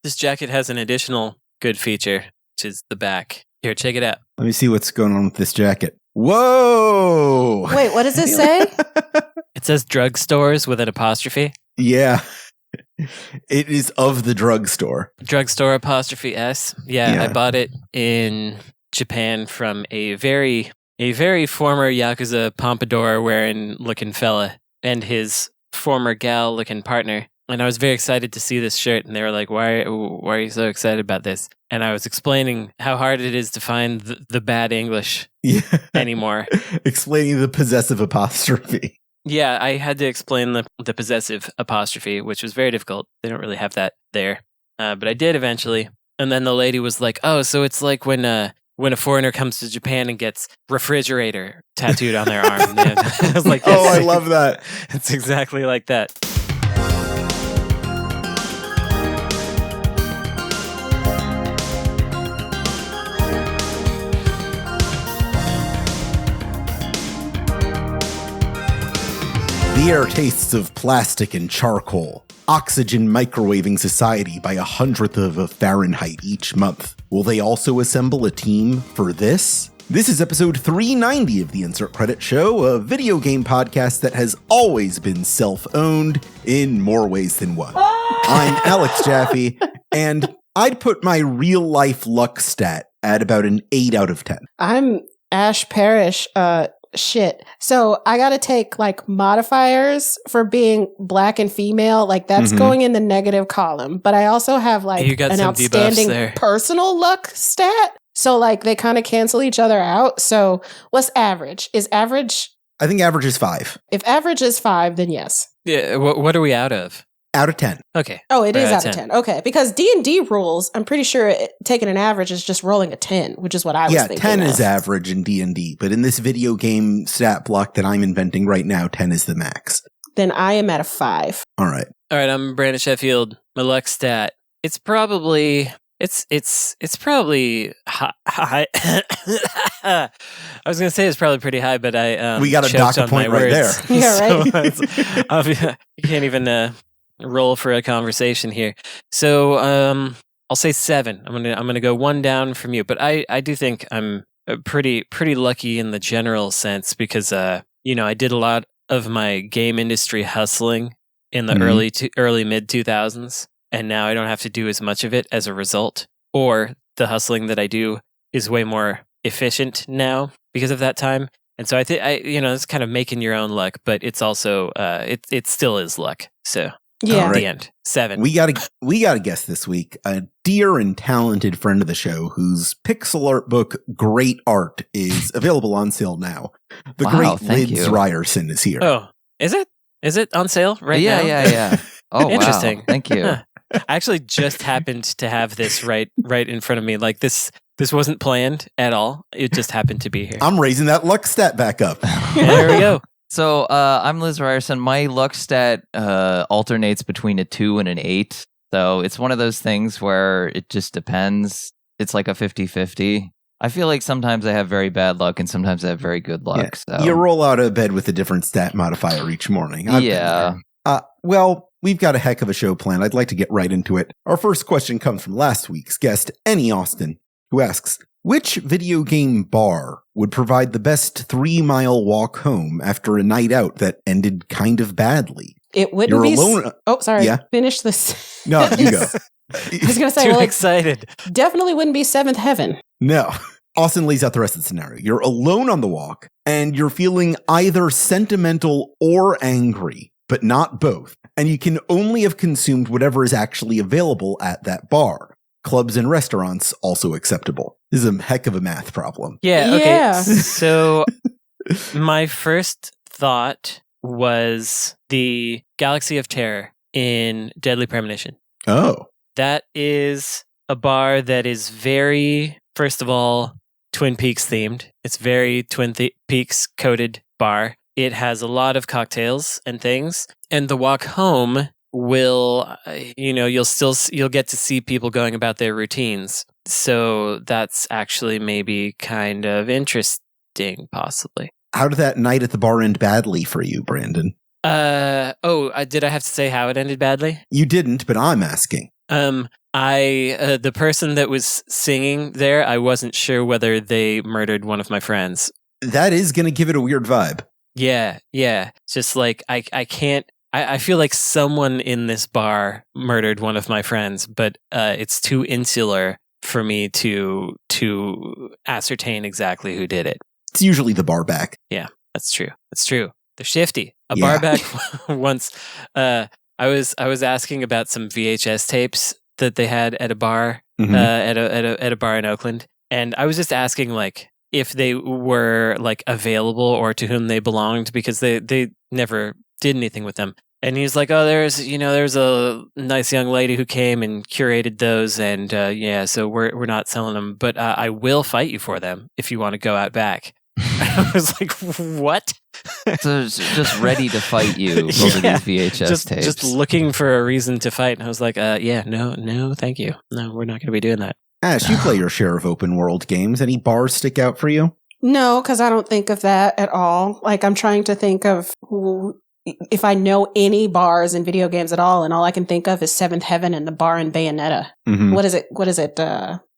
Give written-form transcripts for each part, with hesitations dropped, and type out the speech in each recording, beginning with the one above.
This jacket has an additional good feature, which is the back. Here, check it out. Let me see what's going on with this jacket. Whoa! Wait, what does it say? It says drugstores with an apostrophe. Yeah. It is of the drugstore. Drugstore apostrophe S. Yeah, I bought it in Japan from a very former Yakuza pompadour wearing looking fella and his former gal looking partner. And I was very excited to see this shirt, and they were like, why are you so excited about this? And I was explaining how hard it is to find the bad English anymore. Explaining the possessive apostrophe. Yeah, I had to explain the possessive apostrophe, which was very difficult. They don't really have that there. But I did eventually. And then the lady was like, oh, so it's like when a foreigner comes to Japan and gets refrigerator tattooed on their arm. And I was like, yes. Oh, I love that. It's exactly like that. The air tastes of plastic and charcoal. Oxygen microwaving society by 100th of a Fahrenheit each month. Will they also assemble a team for this? This is episode 390 of the Insert Credit Show, a video game podcast that has always been self-owned in more ways than one. I'm Alex Jaffe, and I'd put my real-life luck stat at about an 8 out of 10. I'm Ash Parrish. Shit. So I got to take like modifiers for being black and female. Like that's going in the negative column. But I also have like an outstanding personal luck stat. So like they kind of cancel each other out. So what's average? Is average? I think average is 5. If average is 5, then yes. Yeah. What are we out of? Out of 10. Okay. Oh, it is out of 10. Okay. Because D&D rules, I'm pretty sure taking an average is just rolling a 10, which is what I was thinking. Yeah, 10 is average in D&D, but in this video game stat block that I'm inventing right now, 10 is the max. Then I am at a 5. All right, I'm Brandon Sheffield. My luck stat. It's probably high. I was going to say it's probably pretty high, but we got a dock point right there. Yeah, right. You can't even roll for a conversation here. So I'll say 7. I'm gonna go 1 down from you, but I do think I'm pretty lucky in the general sense because I did a lot of my game industry hustling in the early mid 2000s, and now I don't have to do as much of it as a result, or the hustling that I do is way more efficient now because of that time. And so I think it's kind of making your own luck, but it's also it still is luck. So. Yeah. The end. 7. We gotta guess this week. A dear and talented friend of the show whose pixel art book Great Art is available on sale now. The great Lids Ryerson is here. Oh, is it? Is it on sale right now? Yeah. Oh, interesting. Wow. Thank you. Huh. I actually just happened to have this right in front of me. Like this wasn't planned at all. It just happened to be here. I'm raising that luck stat back up. There we go. So I'm Liz Ryerson. My luck stat alternates between a 2 and an 8. So it's one of those things where it just depends. It's like a 50-50. I feel like sometimes I have very bad luck and sometimes I have very good luck. Yeah. So. You roll out of bed with a different stat modifier each morning. Well, we've got a heck of a show planned. I'd like to get right into it. Our first question comes from last week's guest, Annie Austin, who asks, which video game bar would provide the best 3-mile walk home after a night out that ended kind of badly? It wouldn't be alone. Sorry. Yeah. Finish this. No, you go. I was going to say, Too excited. Definitely wouldn't be Seventh Heaven. No. Austin lays out the rest of the scenario. You're alone on the walk, and you're feeling either sentimental or angry, but not both. And you can only have consumed whatever is actually available at that bar. Clubs and restaurants also acceptable. This is a heck of a math problem. Yeah, okay. Yeah. So my first thought was the Galaxy of Terror in Deadly Premonition. Oh. That is a bar that is very, first of all, Twin Peaks themed. It's very Twin Peaks coded bar. It has a lot of cocktails and things. And the walk home will, you'll get to see people going about their routines. So that's actually maybe kind of interesting, possibly. How did that night at the bar end badly for you, Brandon? Did I have to say how it ended badly? You didn't, but I'm asking. the person that was singing there, I wasn't sure whether they murdered one of my friends. That is going to give it a weird vibe. Yeah. Just like I can't. I feel like someone in this bar murdered one of my friends, but it's too insular for me to ascertain exactly who did it. It's usually the bar back. Yeah, that's true. They're shifty. A bar back once. I was asking about some VHS tapes that they had at a bar at a bar in Oakland, and I was just asking like if they were like available or to whom they belonged, because they never did anything with them. And he was like, "Oh, there's a nice young lady who came and curated those, and so we're not selling them, but I will fight you for them if you want to go out back." I was like, "What?" So just ready to fight you over these VHS tapes. Just looking for a reason to fight. And I was like, no, thank you. No, we're not going to be doing that. Ash, you play your share of open world games. Any bars stick out for you? No, because I don't think of that at all. Like, I'm trying to think of if I know any bars in video games at all, and all I can think of is Seventh Heaven and the bar in Bayonetta. Mm-hmm. What is it?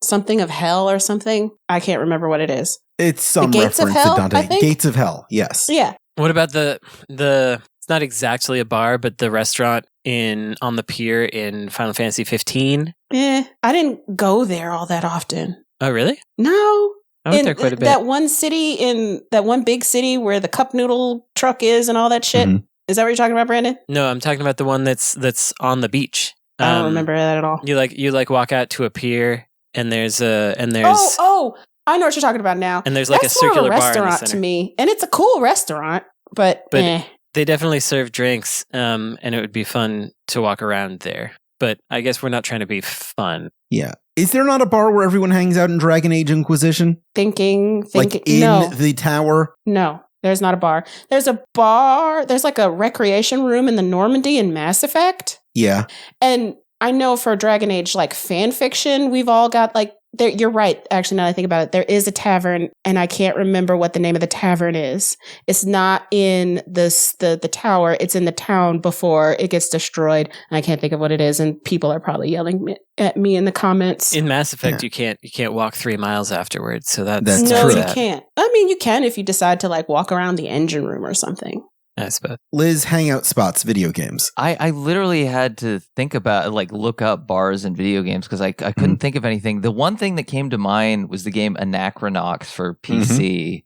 Something of Hell or something? I can't remember what it is. It's some reference to Dante. I think? Gates of Hell, yes. Yeah. What about the it's not exactly a bar, but the restaurant on the pier in Final Fantasy 15? I didn't go there all that often. Oh, really? No. I went there quite a bit. That one big city where the cup noodle truck is and all that shit. Mm-hmm. Is that what you're talking about, Brandon? No, I'm talking about the one that's on the beach. I don't remember that at all. You walk out to a pier and there's Oh, I know what you're talking about now. And there's like that's a circular more of a bar in the restaurant center. To me, and it's a cool restaurant, but they definitely serve drinks, and it would be fun to walk around there. But I guess we're not trying to be fun. Yeah. Is there not a bar where everyone hangs out in Dragon Age Inquisition? Thinking like in the tower? No, there's not a bar. There's a bar. There's like a recreation room in the Normandy in Mass Effect. Yeah. And I know for Dragon Age, like fan fiction, we've all got like, you're right. Actually, now that I think about it, there is a tavern, and I can't remember what the name of the tavern is. It's not in the tower. It's in the town before it gets destroyed, and I can't think of what it is. And people are probably yelling at me in the comments. In Mass Effect, you can't walk 3 miles afterwards. So that's no, true. You can't. I mean, you can if you decide to like walk around the engine room or something. I suppose. Liz, hangout spots, video games. I literally had to think about, like, look up bars and video games because I couldn't think of anything. The one thing that came to mind was the game Anachronox for PC,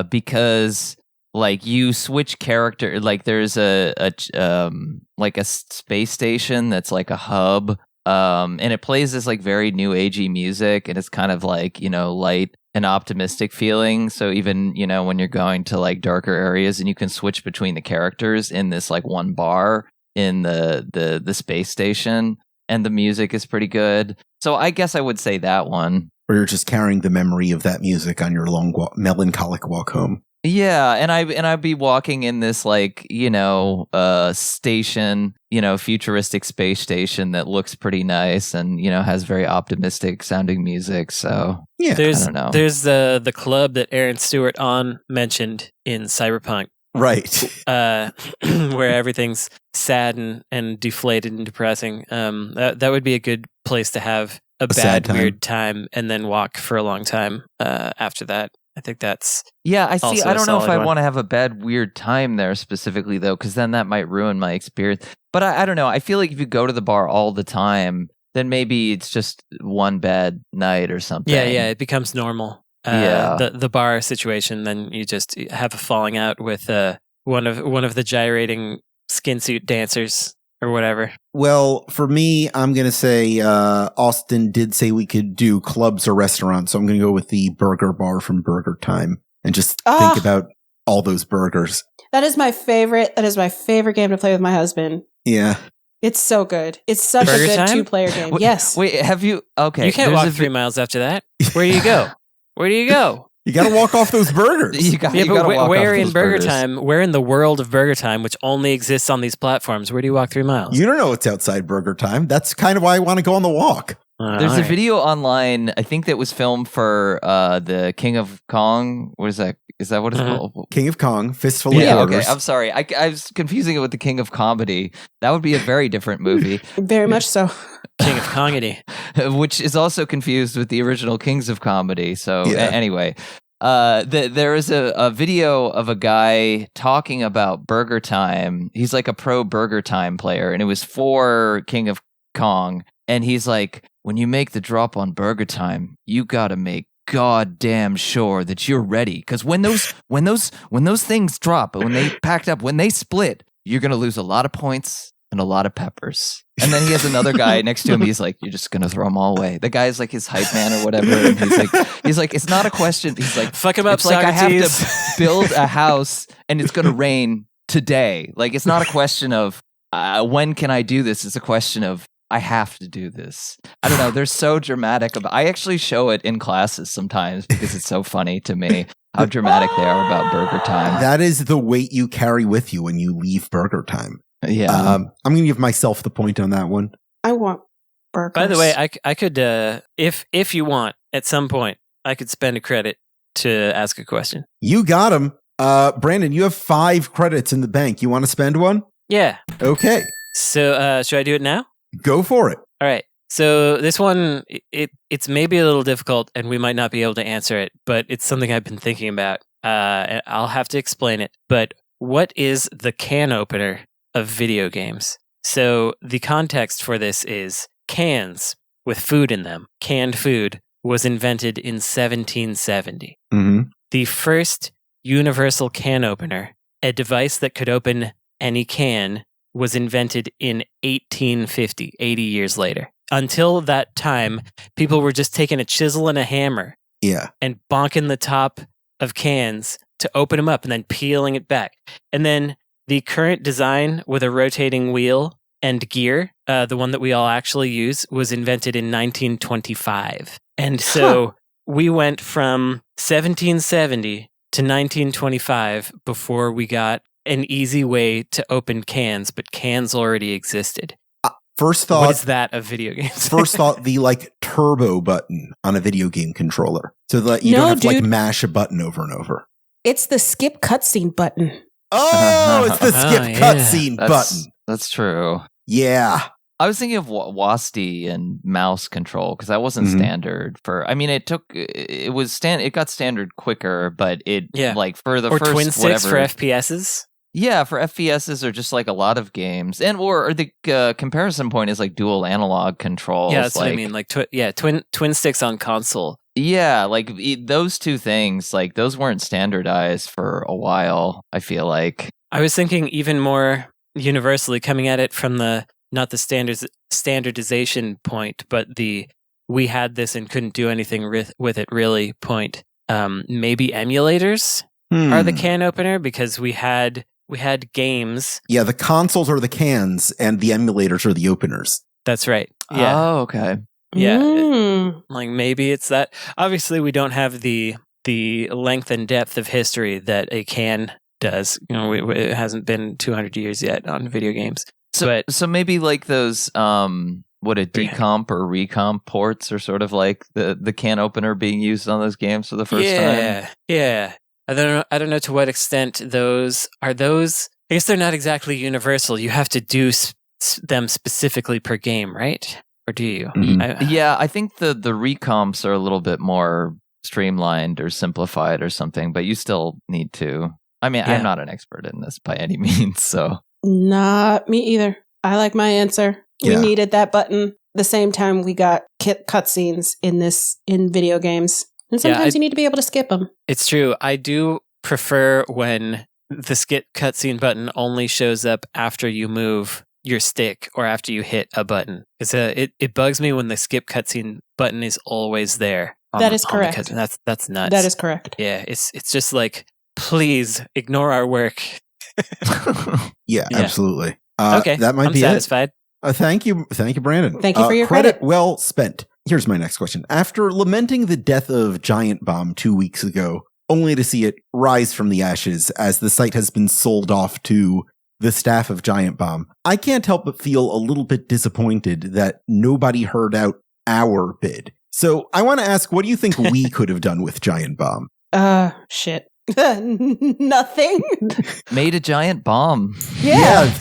because like you switch character, like there's a space station that's like a hub, and it plays this like very new agey music, and it's kind of like, light and optimistic feeling. So even, when you're going to like darker areas, and you can switch between the characters in this like one bar in the space station, and the music is pretty good. So I guess I would say that one. Or you're just carrying the memory of that music on your long melancholic walk home. Yeah, and I'd be walking in this like, station, futuristic space station that looks pretty nice and, has very optimistic sounding music. So yeah, I don't know. There's the club that Aaron Stewart mentioned in Cyberpunk. Right. Where everything's sad and deflated and depressing. That would be a good place to have a bad, weird time and then walk for a long time after that. I think that's I see. I don't know if I want to have a bad, weird time there specifically, though, because then that might ruin my experience. But I don't know. I feel like if you go to the bar all the time, then maybe it's just one bad night or something. Yeah, it becomes normal. The bar situation, then you just have a falling out with one of the gyrating skin suit dancers or whatever. Well, for me, I'm going to say Austin did say we could do clubs or restaurants, so I'm going to go with the burger bar from Burger Time and just think about all those burgers. That is my favorite. That is my favorite game to play with my husband. Yeah. It's so good. It's such Burger a good Time? 2-player game. Yes. Wait, have you? Okay. You can't walk 3 miles after that. Where do you go? Where do you go? You got to walk off those burgers. Where in Burger Time? Where in the world of Burger Time, which only exists on these platforms, where do you walk 3 miles? You don't know what's outside Burger Time. That's kind of why I want to go on the walk. There's a video online, I think, that was filmed for the King of Kong. What is that? Is that what it's called? King of Kong, Fistful of Quarters. Okay. I'm sorry. I was confusing it with the King of Comedy. That would be a very different movie. Very much so. King of Comedy. Which is also confused with the original Kings of Comedy. So anyway, there is a video of a guy talking about Burger Time. He's like a pro Burger Time player, and it was for King of Kong. And he's like, when you make the drop on Burger Time, you gotta make goddamn sure that you're ready, because when those things drop, when they packed up, when they split, you're gonna lose a lot of points and a lot of peppers. And then he has another guy next to him. He's like, you're just gonna throw them all away. The guy's like his hype man or whatever. And he's like, it's not a question. He's like, fuck him up, it's like Socrates. I have to build a house and it's gonna rain today. Like, it's not a question of when can I do this. It's a question of I have to do this. I don't know. They're so dramatic. I actually show it in classes sometimes because it's so funny to me how dramatic they are about Burger Time. That is the weight you carry with you when you leave Burger Time. Yeah. I'm going to give myself the point on that one. I want burgers. By the way, I could, if you want, at some point, I could spend a credit to ask a question. You got him. Brandon, you have 5 credits in the bank. You want to spend one? Yeah. Okay. So should I do it now? Go for it. All right. So this one, it's maybe a little difficult and we might not be able to answer it, but it's something I've been thinking about. And I'll have to explain it. But what is the can opener of video games? So the context for this is cans with food in them. Canned food was invented in 1770. Mm-hmm. The first universal can opener, a device that could open any can, was invented in 1850, 80 years later. Until that time, people were just taking a chisel and a hammer and bonking the top of cans to open them up and then peeling it back. And then the current design with a rotating wheel and gear, the one that we all actually use, was invented in 1925. And so we went from 1770 to 1925 before we got an easy way to open cans, but cans already existed. First thought, what is that of video games? First thought, the turbo button on a video game controller, so that you don't have to mash a button over and over. It's the skip cutscene button. Oh, it's the skip cutscene button. That's true. Yeah. I was thinking of WASD and mouse control because that wasn't standard for. I mean, it got standard quicker, but for the first twin sticks for FPSs. Yeah, for FPSs or just like a lot of games, and or the comparison point is like dual analog controls. Yeah, that's what I mean. Like twin sticks on console. Yeah, like those two things, like those weren't standardized for a while. I feel like I was thinking even more universally, coming at it from the not the standardization point, but the we had this and couldn't do anything with it really point. Maybe emulators are the can opener because we had games. Yeah, the consoles are the cans and the emulators are the openers. That's right. Yeah. Oh, okay. Yeah. Like maybe it's that. Obviously, we don't have the length and depth of history that a can does. You know, it hasn't been 200 years yet on video games. So maybe like those decomp or recomp ports are sort of like the can opener being used on those games for the first time. Yeah. I don't know to what extent those are those. I guess they're not exactly universal. You have to do them specifically per game, right? Or do you? Mm-hmm. I think the recomps are a little bit more streamlined or simplified or something, but you still need to. I mean, I'm not an expert in this by any means, so. Not me either. I like my answer. We needed that button the same time we got cutscenes in video games. And sometimes you need to be able to skip them. It's true. I do prefer when the skip cutscene button only shows up after you move your stick or after you hit a button. It bugs me when the skip cutscene button is always there. That is correct. That's nuts. That is correct. Yeah, it's just like, please ignore our work. Yeah, absolutely. Okay, that might I'm be satisfied. Thank you, Brandon. Thank you for your credit. Well spent. Here's my next question. After lamenting the death of Giant Bomb 2 weeks ago, only to see it rise from the ashes as the site has been sold off to the staff of Giant Bomb, I can't help but feel a little bit disappointed that nobody heard out our bid. So I want to ask, what do you think we could have done with Giant Bomb? Shit. Nothing. Made a giant bomb. Yeah.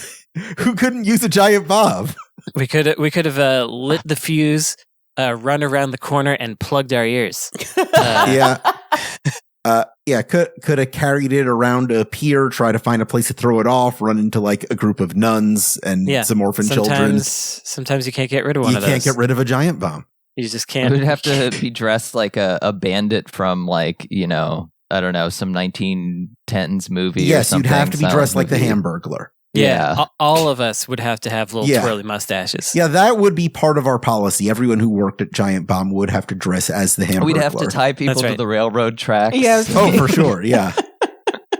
Who couldn't use a giant bomb? We could have lit the fuse, run around the corner, and plugged our ears. Could have carried it around a pier, try to find a place to throw it off, run into like a group of nuns and some orphan children. Sometimes you can't get rid of one of those. You can't get rid of a giant bomb. You just can't. We'd have to be dressed like a bandit from like, I don't know, some 1910s movie. Yes, or you'd have to be dressed like the Hamburglar. Yeah. All of us would have to have little twirly mustaches. Yeah, that would be part of our policy. Everyone who worked at Giant Bomb would have to dress as the Hamburglar. We'd have to tie people to the railroad tracks. Yeah, for sure. Yeah.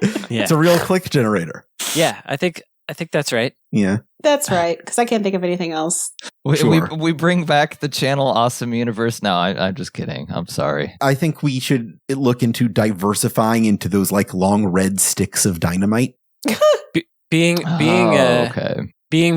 It's a real click generator. Yeah, I think that's right. Yeah. That's right, because I can't think of anything else. We bring back the channel Awesome Universe. No, I'm just kidding. I'm sorry. I think we should look into diversifying into those like long red sticks of dynamite. Being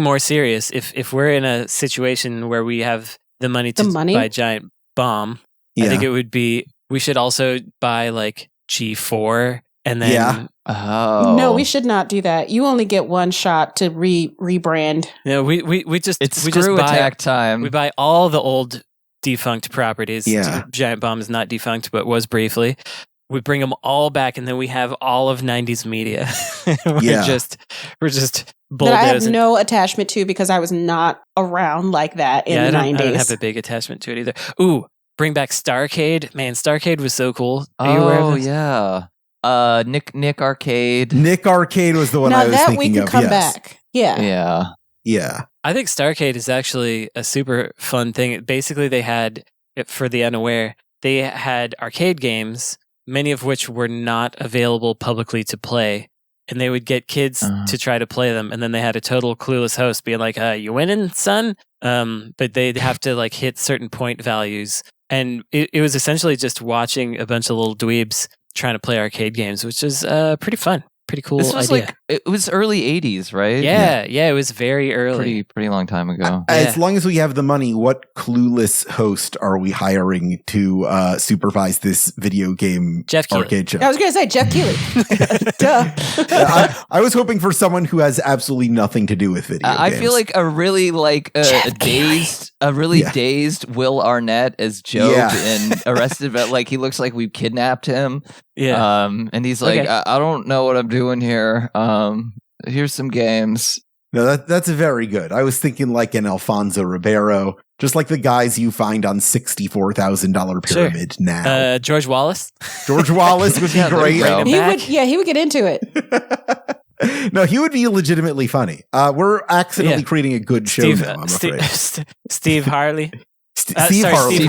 more serious, if we're in a situation where we have the money to buy a giant bomb, I think it would be, we should also buy like G4 and then... No, we should not do that. You only get one shot to rebrand. No, we just attack time. We buy all the old defunct properties. Yeah. Giant Bomb is not defunct, but was briefly. We bring them all back, and then we have all of 90s media. We're just bulldozing. That I have no attachment to because I was not around like that in the 90s. I don't have a big attachment to it either. Ooh, bring back Starcade. Man, Starcade was so cool. Are you aware of this? Yeah. Nick Arcade. Nick Arcade was the one I was thinking of. Now that we can come back. Yeah. I think Starcade is actually a super fun thing. Basically, they had, for the unaware, they had arcade games, many of which were not available publicly to play. And they would get kids to try to play them. And then they had a total clueless host being like, you winning, son? But they'd have to like hit certain point values. And it was essentially just watching a bunch of little dweebs trying to play arcade games, which is pretty fun. Pretty cool this was idea. It was early 80s, right? Yeah, it was very early. Pretty long time ago. As long as we have the money, what clueless host are we hiring to supervise this video game arcade show? I was going to say Jeff Keighley. Duh. I was hoping for someone who has absolutely nothing to do with video games. I feel like a really dazed Will Arnett as Job and Arrested, but like he looks like we kidnapped him. Yeah. And he's like, I don't know what I'm doing here. Here's some games. No, that's very good. I was thinking like an Alfonso Ribeiro, just like the guys you find on $64,000 Pyramid now. George Wallace. George Wallace would be great. He would get into it. No, he would be legitimately funny. We're accidentally creating a good show now, I'm afraid. Steve Harley. Steve Harvey.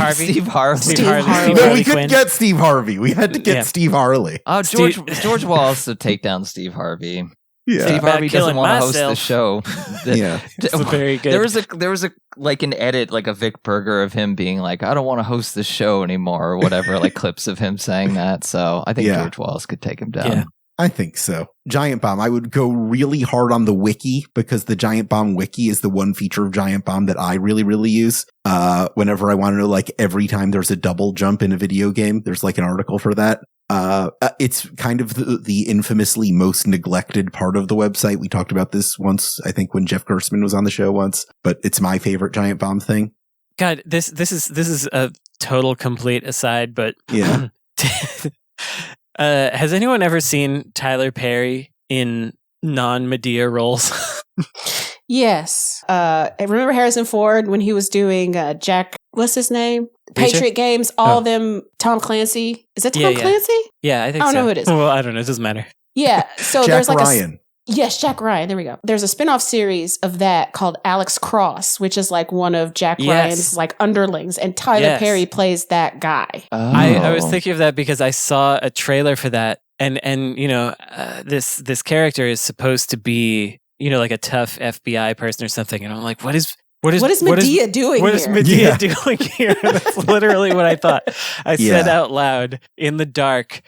No, we couldn't get Steve Harvey. We had to get Steve Harley. Oh, George Wallace to take down Steve Harvey. Yeah. Steve Harvey doesn't want to host the show. Very good. There was like an edit, like a Vic Berger of him being like, I don't want to host the show anymore, or whatever, like clips of him saying that. So I think George Wallace could take him down. Yeah. I think so. Giant Bomb. I would go really hard on the wiki because the Giant Bomb wiki is the one feature of Giant Bomb that I really, really use. Whenever I want to know, like every time there's a double jump in a video game, there's like an article for that. It's kind of the infamously most neglected part of the website. We talked about this once, I think, when Jeff Gerstmann was on the show once, but it's my favorite Giant Bomb thing. God, this is a total complete aside, but yeah. Has anyone ever seen Tyler Perry in non-Medea roles? Yes. I remember Harrison Ford when he was doing Jack, what's his name? Patriot Games, all of them, Tom Clancy. Is it Tom Clancy? Yeah, I think so. I don't know who it is. Well, I don't know. It doesn't matter. Yeah. So Jack there's like Ryan. Yes, Jack Ryan. There we go. There's a spin-off series of that called Alex Cross, which is like one of Jack Ryan's like underlings, and Tyler Perry plays that guy. Oh. I was thinking of that because I saw a trailer for that, and you know, this character is supposed to be, you know, like a tough FBI person or something, and I'm like, what is Medea doing here? What is Medea doing here? That's literally what I thought. I said out loud in the dark,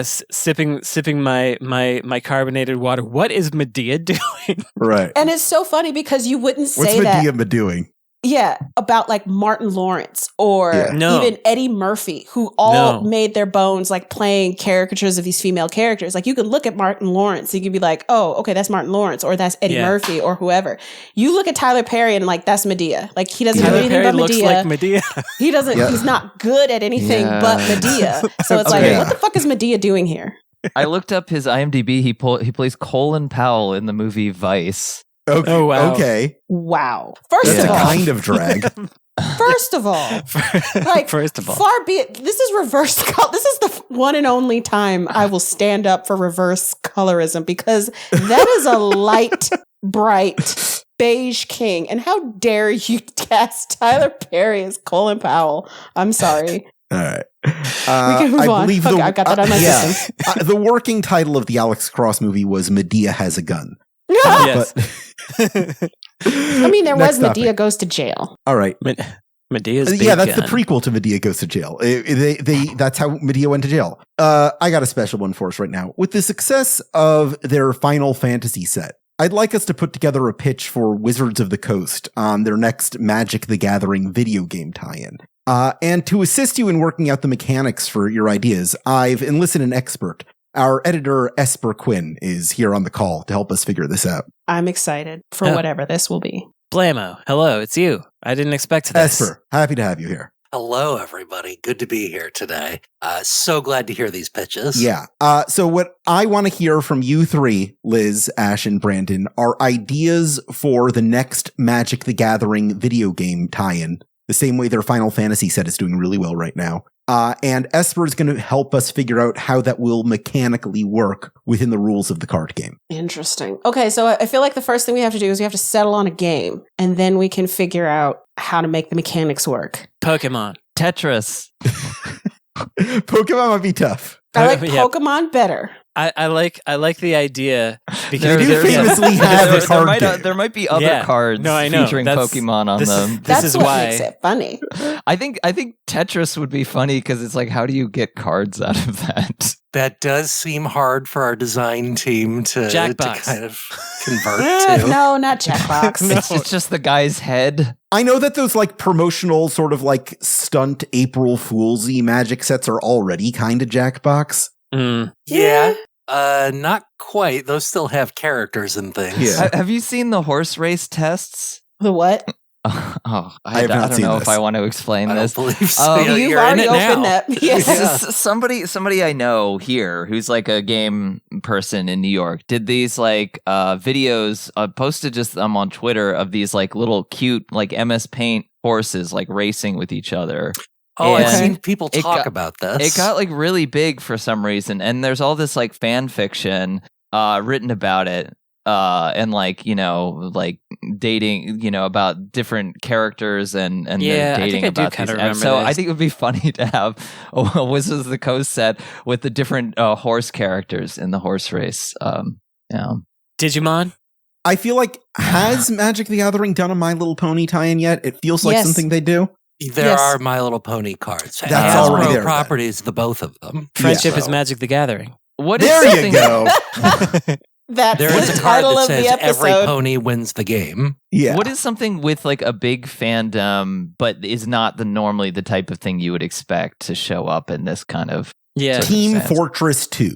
sipping my carbonated water. What is Medea doing? Right. And it's so funny because you wouldn't say What's Medea doing? about like Martin Lawrence or even Eddie Murphy, who all made their bones like playing caricatures of these female characters. Like you can look at Martin Lawrence, you could be like, oh, okay, that's Martin Lawrence, or that's Eddie Murphy, or whoever. You look at Tyler Perry and like, that's Medea. Like he doesn't do anything but Medea. Looks like Medea. He doesn't. He's not good at anything but Medea. So it's like, what the fuck is Medea doing here? I looked up his IMDb. He plays Colin Powell in the movie Vice. Okay. Oh, wow. Okay. Wow. First of all, kind of drag. First of all, far be it. This is reverse color. This is the one and only time I will stand up for reverse colorism, because that is a light, bright beige king. And how dare you cast Tyler Perry as Colin Powell? I'm sorry. All right. We can move on. Okay, I got that on my system. The working title of the Alex Cross movie was Medea Has a Gun. Yes. I mean, there was Medea Goes to Jail. All right. Medea's big that's gun. the prequel to Medea Goes to Jail. That's how Medea went to jail. I got a special one for us right now. With the success of their Final Fantasy set, I'd like us to put together a pitch for Wizards of the Coast on their next Magic the Gathering video game tie-in. And to assist you in working out the mechanics for your ideas, I've enlisted an expert. Our editor, Esper Quinn, is here on the call to help us figure this out. I'm excited for whatever this will be. Blammo, hello, it's you. I didn't expect this. Esper, happy to have you here. Hello, everybody. Good to be here today. So glad to hear these pitches. Yeah. So what I want to hear from you three, Liz, Ash, and Brandon, are ideas for the next Magic the Gathering video game tie-in, the same way their Final Fantasy set is doing really well right now. And Esper is going to help us figure out how that will mechanically work within the rules of the card game. Interesting. Okay, so I feel like the first thing we have to do is we have to settle on a game, and then we can figure out how to make the mechanics work. Pokemon. Tetris. Pokemon might be tough. I like Pokemon better. I like the idea because they do famously have a card game. There might be other cards featuring Pokemon on them. This is why makes it funny. I think Tetris would be funny because it's like, how do you get cards out of that? That does seem hard for our design team to kind of convert to. No, not Jackbox. It's just the guy's head. I know that those like promotional sort of like stunt April Fool's-y Magic sets are already kind of Jackbox. Yeah. Not quite. Those still have characters and things. Yeah. Have you seen the horse race tests? The what? I don't know if I want to explain this. I don't believe so. You've already opened that. Yes. Somebody I know here who's like a game person in New York did these like videos, posted just them on Twitter of these like little cute like MS Paint horses like racing with each other. Oh, I've seen people talk about this. It got like really big for some reason, and there's all this like fan fiction written about it, and like like dating, about different characters and dating about these. So I think it would be funny to have a Wizards of the Coast set with the different horse characters in the horse race. Digimon. I feel like has Magic the Gathering done a My Little Pony tie-in yet? It feels like something they do. There are My Little Pony cards. That's already there. Properties, the both of them. Friendship is Magic the Gathering. There you go. There is a card that says every pony wins the game. Yeah. What is something with like a big fandom, but is not normally the type of thing you would expect to show up in this kind of Team Fortress 2.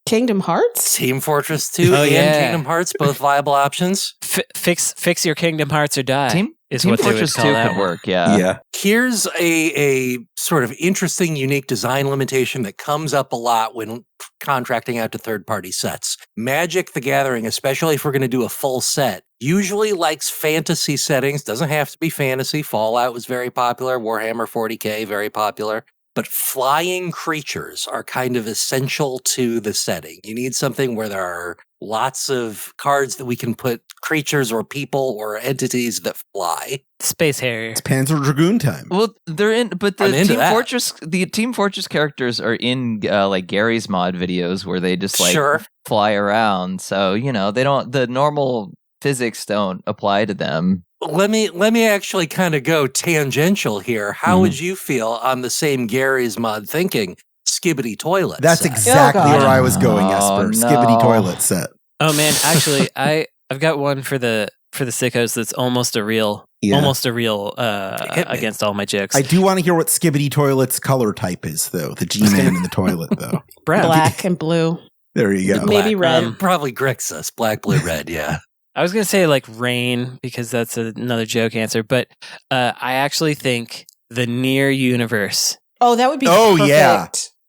Kingdom Hearts? Team Fortress 2 and Kingdom Hearts, both viable options. Fix your Kingdom Hearts or die. Team Fortress 2 could work, yeah. Here's a sort of interesting, unique design limitation that comes up a lot when contracting out to third-party sets. Magic the Gathering, especially if we're going to do a full set, usually likes fantasy settings. Doesn't have to be fantasy. Fallout was very popular. Warhammer 40K, very popular. But flying creatures are kind of essential to the setting. You need something where there are lots of cards that we can put creatures or people or entities that fly. Space Harrier. It's Panzer Dragoon time. Well, they're in, but the Team Fortress characters are in like Gary's mod videos where they just like fly around. So, the normal physics don't apply to them. Let me actually kind of go tangential here. How would you feel on the same Gary's mod thinking? Skibbity toilet. That's set. exactly where I was going, Esper. No. Skibbity toilet set. Oh man, actually, I've got one for the for the sickos that's almost a real against all my jokes. I do want to hear what Skibbity Toilet's color type is, though. The G-Man in the toilet, though. Brown. Black and blue. There you go. Maybe red. Probably Grixis. Black, blue, red, yeah. I was going to say like rain because that's another joke answer, but I actually think the near universe. Oh, that would be perfect. Yeah.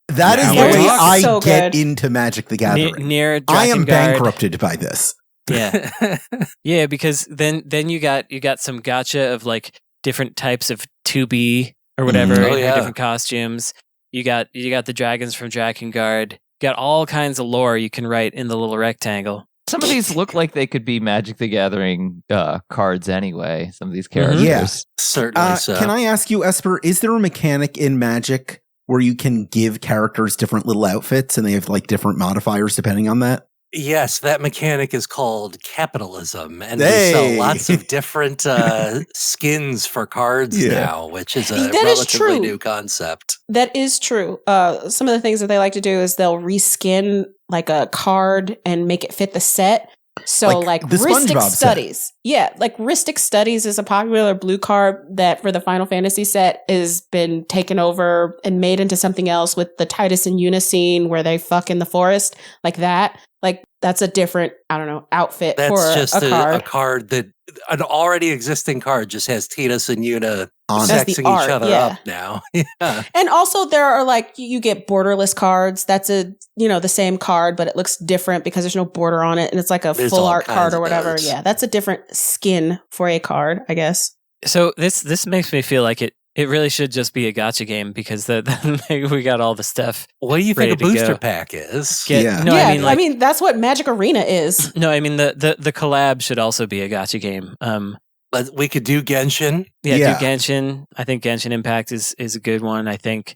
That is the way I so get into Magic the Gathering. Near I am Drakengard. bankrupted by this. Yeah. Yeah, because then you got some gotcha of like different types of 2B or whatever, Oh, and yeah. different costumes. You got the dragons from Drakengard. You got all kinds of lore you can write in the little rectangle. Some of these look like they could be Magic the Gathering cards anyway. Some of these characters. Yeah. Certainly so. Can I ask you, Esper, is there a mechanic in Magic where you can give characters different little outfits and they have like different modifiers depending on that? Yes, that mechanic is called capitalism, and they sell lots of different skins for cards now, which is a relatively new concept. That is true. Some of the things that they like to do is they'll reskin like a card and make it fit the set. So like the Ristic SpongeBob Studies. set. Yeah, like Ristic Studies is a popular blue card that for the Final Fantasy set has been taken over and made into something else with the Titus and Una scene where they fuck in the forest, like that. Like that's a different, I don't know, outfit That's for just a card. a card that an already existing card just has Titus and Una On sexing art, each other yeah. up now. Yeah. And also there are like, you get borderless cards. That's the same card, but it looks different because there's no border on it. And it's like a There's full all art kinds card or of whatever. those. Yeah, that's a different skin for a card, I guess. So this makes me feel like it really should just be a gotcha game because then we got all the stuff. What do you think a ready to booster go. pack is? No, yeah, I mean that's what Magic Arena is. No, I mean the collab should also be a gotcha game. But we could do Genshin. Yeah. do Genshin. I think Genshin Impact is a good one. I think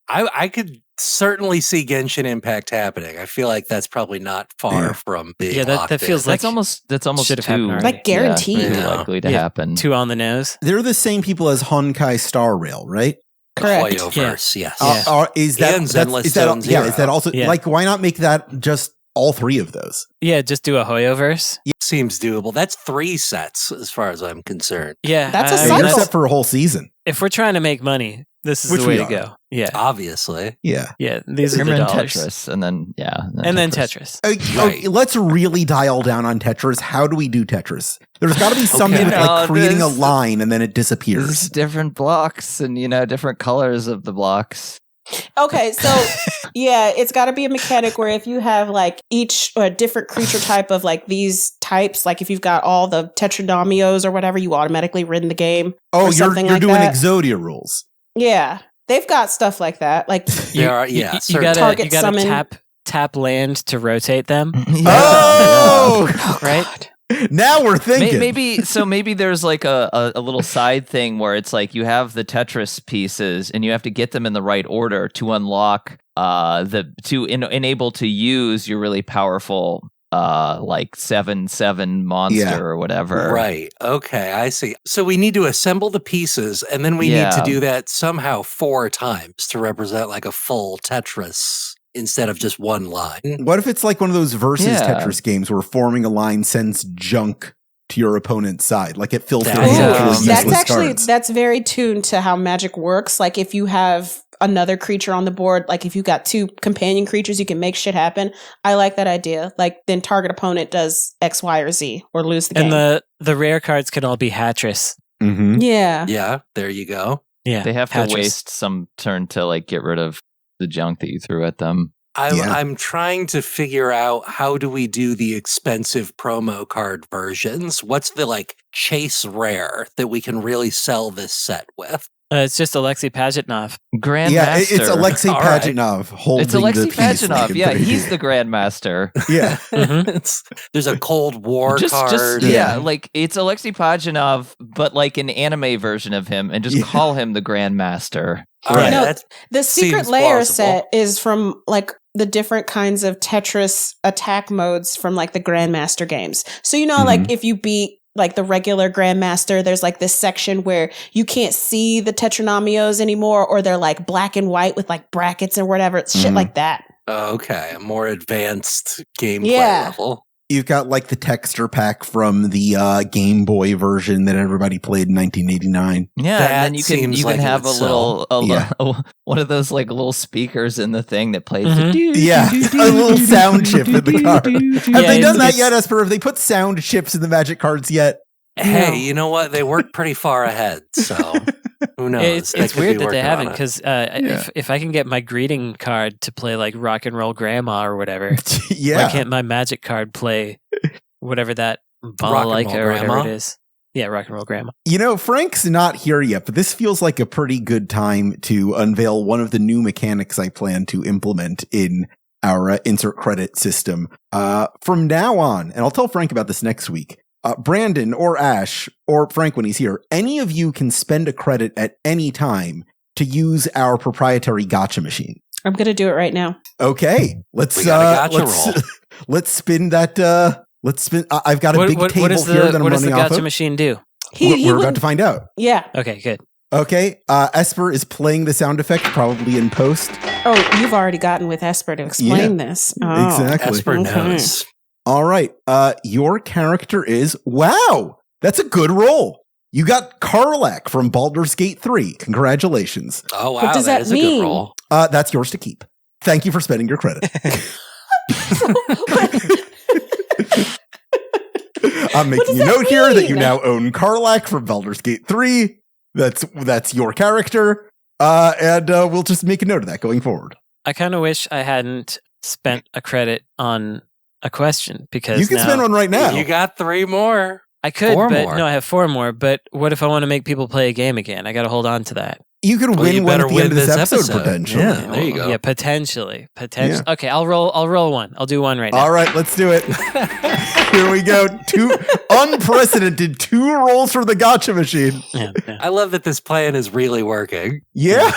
I could certainly see Genshin Impact happening. I feel like that's probably not far from being that locked feels in. like that's almost should have happened too already. Like guaranteed. really Yeah. likely to happen. too on the nose. They're the same people as Honkai Star Rail, right? the Correct. Hoyoverse, yes. Yeah. Is that And that's- Zenless is that Zone yeah? Zero. Is that also Yeah. like why not make that just all three of those? Yeah, just do a Hoyoverse. Seems doable. That's 3 sets as far as I'm concerned. Yeah, That's a I mean, cycle. you're set for a whole season. if we're trying to make money, this is Which the way we to are. go. Yeah, Obviously. Yeah. yeah. These are the Remember dollars. Tetris, and then Tetris. Right. Let's really dial down on Tetris. How do we do Tetris? There's got to be something Okay. with like No, creating a this- line and then it There's disappears. different blocks and different colors of the blocks. Okay, so yeah, it's got to be a mechanic where if you have like each different creature type of like these types, like if you've got all the Tetranomios or whatever, you automatically win the game. Oh, or you're something like doing that. Exodia rules. Yeah, they've got stuff like that. Like There are, yeah, you certainly. gotta Target summon. tap land to rotate them. Oh, Right? now we're thinking. Maybe there's like a little side thing where it's like you have the Tetris pieces and you have to get them in the right order to unlock enable to use your really powerful like 7/7 monster Yeah. or whatever. Right. Okay, I see. So we need to assemble the pieces, and then we need to Yeah. do that somehow 4 times to represent like a full Tetris instead of just one line. What if it's like one of those versus Yeah. Tetris games where forming a line sends junk to your opponent's side? Like it fills the That's- field Yeah. with that's useless actually cards. that's very tuned to how Magic works. Like if you have another creature on the board, like if you've got 2 companion creatures, you can make shit happen. I like that idea. Like then target opponent does X, Y, or Z or lose the game. And the rare cards can all be Hatris. Mhm. yeah. Yeah, there you go. Yeah, They have to Hatris. waste some turn to like get rid of the junk that you threw at them. Yeah. I'm trying to figure out how do we do the expensive promo card versions? What's the like chase rare that we can really sell this set with? It's just Alexei Pajitnov. Grandmaster. Yeah, it's Alexei All right. Pajitnov holding It's Alexei the piece. like Pajitnov. in Yeah, 3D. he's the Grandmaster. Yeah. There's a Cold War just card. yeah, like it's Alexei Pajitnov, but like an anime version of him, and just Yeah. call him the Grandmaster. All right, No, that's The secret Seems layer plausible. set is from like the different kinds of Tetris attack modes from like the Grandmaster games. So like if you beat like the regular Grandmaster, there's like this section where you can't see the Tetranomios anymore, or they're like black and white with like brackets or whatever. It's shit like that. okay. A more advanced gameplay Yeah. level. You've got like the texture pack from the Game Boy version that everybody played in 1989. Yeah, That and then you can seems like it have would one of those like little speakers in the thing that plays. Mm-hmm. A little sound chip in the card. Have they done that yet, Esper? Have they put sound chips in the Magic cards yet? Hey, you know what? They work pretty far ahead, so who knows? It's weird that they haven't, because if I can get my greeting card to play like Rock and Roll Grandma or whatever, why can't my Magic card play whatever that Balalaika or whatever it is? Yeah, Rock and Roll Grandma. You know, Frank's not here yet, but this feels like a pretty good time to unveil one of the new mechanics I plan to implement in our insert credit system. From now on, and I'll tell Frank about this next week, Brandon or Ash or Frank when he's here, any of you can spend a credit at any time to use our proprietary gotcha machine. I'm going to do it right now. Okay. Let's roll. Let's spin that. Let's spin. I've got a big table here that I'm running off of. What does the gotcha machine do? We're about to find out. Yeah. Okay, good. Okay. Esper is playing the sound effect, probably in post. Oh, you've already gotten with Esper to explain this. Oh. Exactly. Esper knows. All right. Your character is, wow, that's a good roll. You got Karlach from Baldur's Gate 3. Congratulations. Oh, wow. What does that is mean? a good roll. That's yours to keep. Thank you for spending your credit. I'm making a note here that you now own Karlach from Baldur's Gate 3. That's your character. And we'll just make a note of that going forward. I kind of wish I hadn't spent a credit on a question, because you can spend one right now. You got 3 more. I could, Four but more. no, I have 4 more. But what if I want to make people play a game again? I got to hold on to that. You could win one at the end of this episode, potentially. Yeah, there you go. Yeah, potentially. Yeah. Okay, I'll roll one. I'll do one right now. All right, let's do it. Here we go. 2 unprecedented 2 rolls for the gotcha machine. Yeah. I love that this plan is really working. Yeah.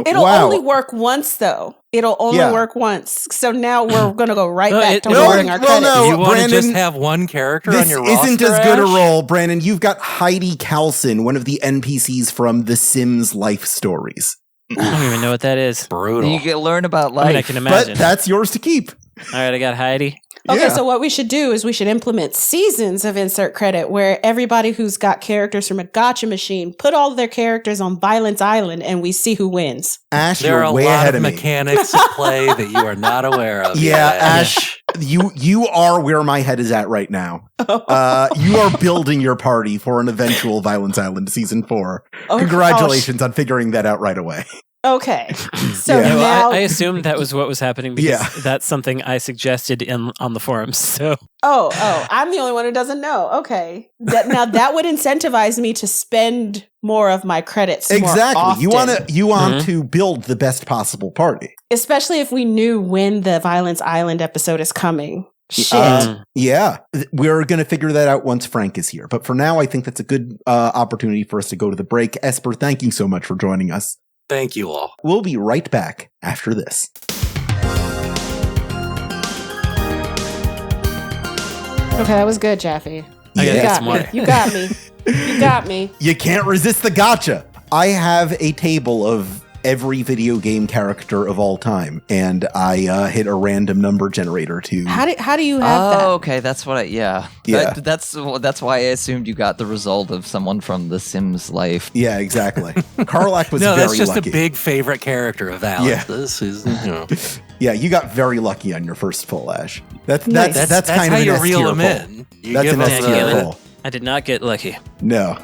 It'll only work once, though. It'll only work once. So now we're going to go right back to rolling our credits. No, you want Brandon, to just have one character on your roster? This isn't as good a roll, Brandon. You've got Heidi Calson, one of the NPCs from The Sims Life Stories. I don't even know what that is. Brutal. You can learn about life. I can imagine. But that's yours to keep. All right, I got Heidi. Okay, so what we should do is we should implement seasons of insert credit where everybody who's got characters from a gotcha machine put all of their characters on Violence Island and we see who wins. Ash, there you're are way a lot ahead of of me. mechanics at play that you are not aware of. Yeah, yet. Ash, you are where my head is at right now. You are building your party for an eventual Violence Island season 4. Congratulations on figuring that out right away. Okay. So Yeah. now I assumed that was what was happening because that's something I suggested on the forums. So Oh, I'm the only one who doesn't know. Okay. Now that would incentivize me to spend more of my credits. Exactly. More often. You want to build the best possible party. Especially if we knew when the Violence Island episode is coming. Shit. Yeah. We're going to figure that out once Frank is here. But for now, I think that's a good opportunity for us to go to the break. Esper, thank you so much for joining us. Thank you all. We'll be right back after this. Okay, that was good, Jaffe. I gotta Yeah. get some more. You got me. You got me. You can't resist the gotcha. I have a table of every video game character of all time, and I hit a random number generator to. How do you have that? Okay, that's what Yeah. That's why I assumed you got the result of someone from The Sims Life. Yeah, exactly. Karlach was No, very that's just lucky. a big favorite character of Alex. Yeah. This is, you know. Yeah, you got very lucky on your first pull, Ash. That's Nice. kind how of an you S reel tier them pull. in. You That's give an them S the- tier pull. I did not get lucky. No.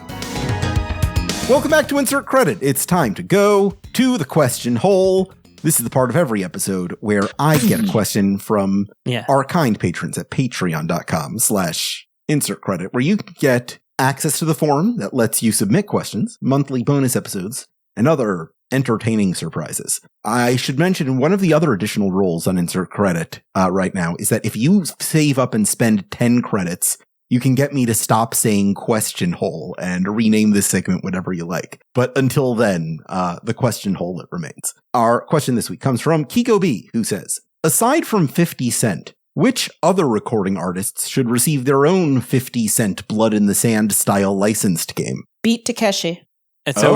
Welcome back to Insert Credit. It's time to go to the question hole. This is the part of every episode where I get a question from our kind patrons at patreon.com/insert credit, where you can get access to the forum that lets you submit questions, monthly bonus episodes, and other entertaining surprises. I should mention one of the other additional rules on Insert Credit right now is that if you save up and spend 10 credits, you can get me to stop saying question hole and rename this segment whatever you like. But until then, the question hole, it remains. Our question this week comes from KikoB, who says, aside from 50 Cent, which other recording artists should receive their own 50 Cent Blood in the Sand style licensed game? Beat Takeshi. And so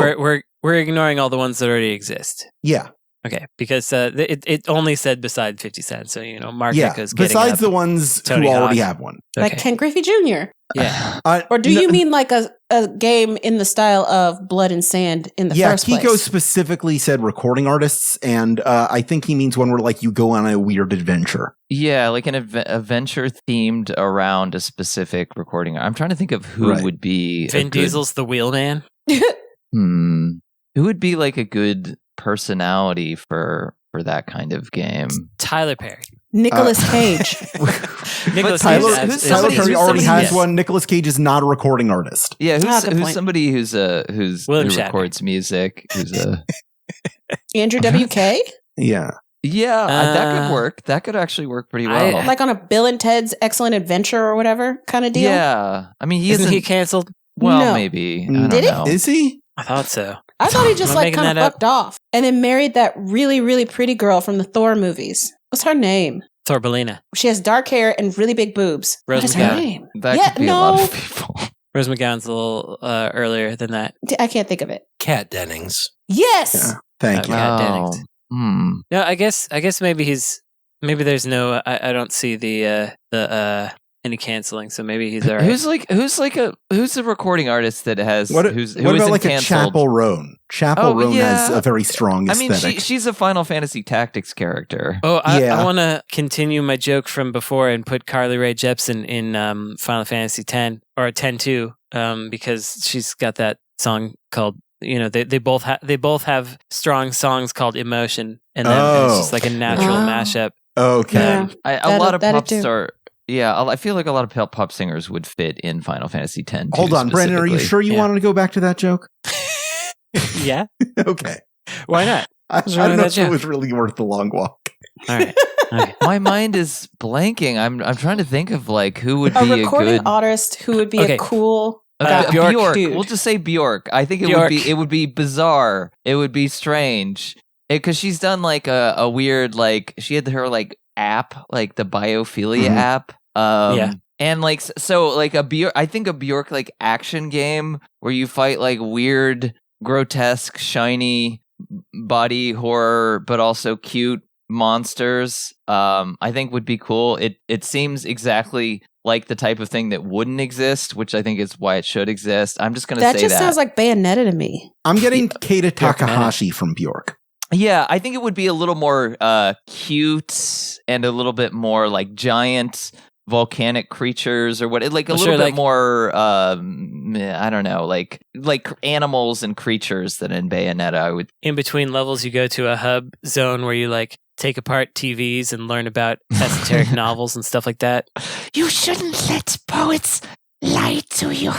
we're ignoring all the ones that already exist. Yeah. Okay, because it only said beside 50 Cent, so Mark Nichols getting besides up, the ones Tony who already Hawk. have one. Okay. Like Ken Griffey Jr. Yeah. Or do you mean like a game in the style of Blood and Sand in the first place? Yeah, Kiko specifically said recording artists, and I think he means one where like you go on a weird adventure. Yeah, like an adventure themed around a specific recording. I'm trying to think of who would be Vin Diesel's the Wheelman. Who would be like a good personality for that kind of game? Tyler Perry. Nicolas Cage. Tyler Perry already has one. Nicolas Cage is not a recording artist. Yeah, who's somebody who records music? Who's Andrew WK? Yeah. Yeah, that could work. That could actually work pretty well. Like on a Bill and Ted's Excellent Adventure or whatever kind of deal? Yeah. I mean, Isn't he canceled? Well, No. maybe. I don't Did he? know. Is he? I thought so. I thought he just Am I like making kind of that up? fucked off and then married that really, really pretty girl from the Thor movies. What's her name? Thorbellina. She has dark hair and really big boobs. Rose What is her McGowan. name? That could be a lot of people. Rose McGowan's a little earlier than that. I can't think of it. Kat Dennings. Yes. Yeah. Thank you. Kat Dennings. Hmm. No, I guess maybe there's no. I don't see the any canceling, so maybe he's all right. Who's a recording artist that has What who about isn't like canceled? a Chapel Roan? Chapel Roan has a very strong aesthetic. I mean, she's a Final Fantasy Tactics character. Oh, I want to continue my joke from before and put Carly Rae Jepsen in Final Fantasy X or 10-2 because she's got that song called. They both have strong songs called Emotion, and then it's just like a natural mashup. Okay, Yeah. A lot of pop star. Yeah, I feel like a lot of pop singers would fit in Final Fantasy X. Hold on, Brandon. Are you sure you wanted to go back to that joke? Yeah. Okay. Why not? I don't know if it was really worth the long walk. All right. My mind is blanking. I'm trying to think of like who would be a recording good artist who would be a cool Bjork. dude. We'll just say Bjork. I think Bjork. it would be bizarre. It would be strange because she's done like a weird like she had her like app like the biophilia app. And like so like I think a Bjork like action game where you fight like weird, grotesque, shiny body horror, but also cute monsters. I think would be cool. It seems exactly like the type of thing that wouldn't exist, which I think is why it should exist. I'm just going to say that. That just sounds like Bayonetta to me. I'm getting Keita Takahashi from Bjork. Yeah, I think it would be a little more cute and a little bit more like giant volcanic creatures or what, like a little bit more. I don't know, like animals and creatures than in Bayonetta. I would. In between levels, you go to a hub zone where you like take apart TVs and learn about esoteric novels and stuff like that. You shouldn't let poets lie to you.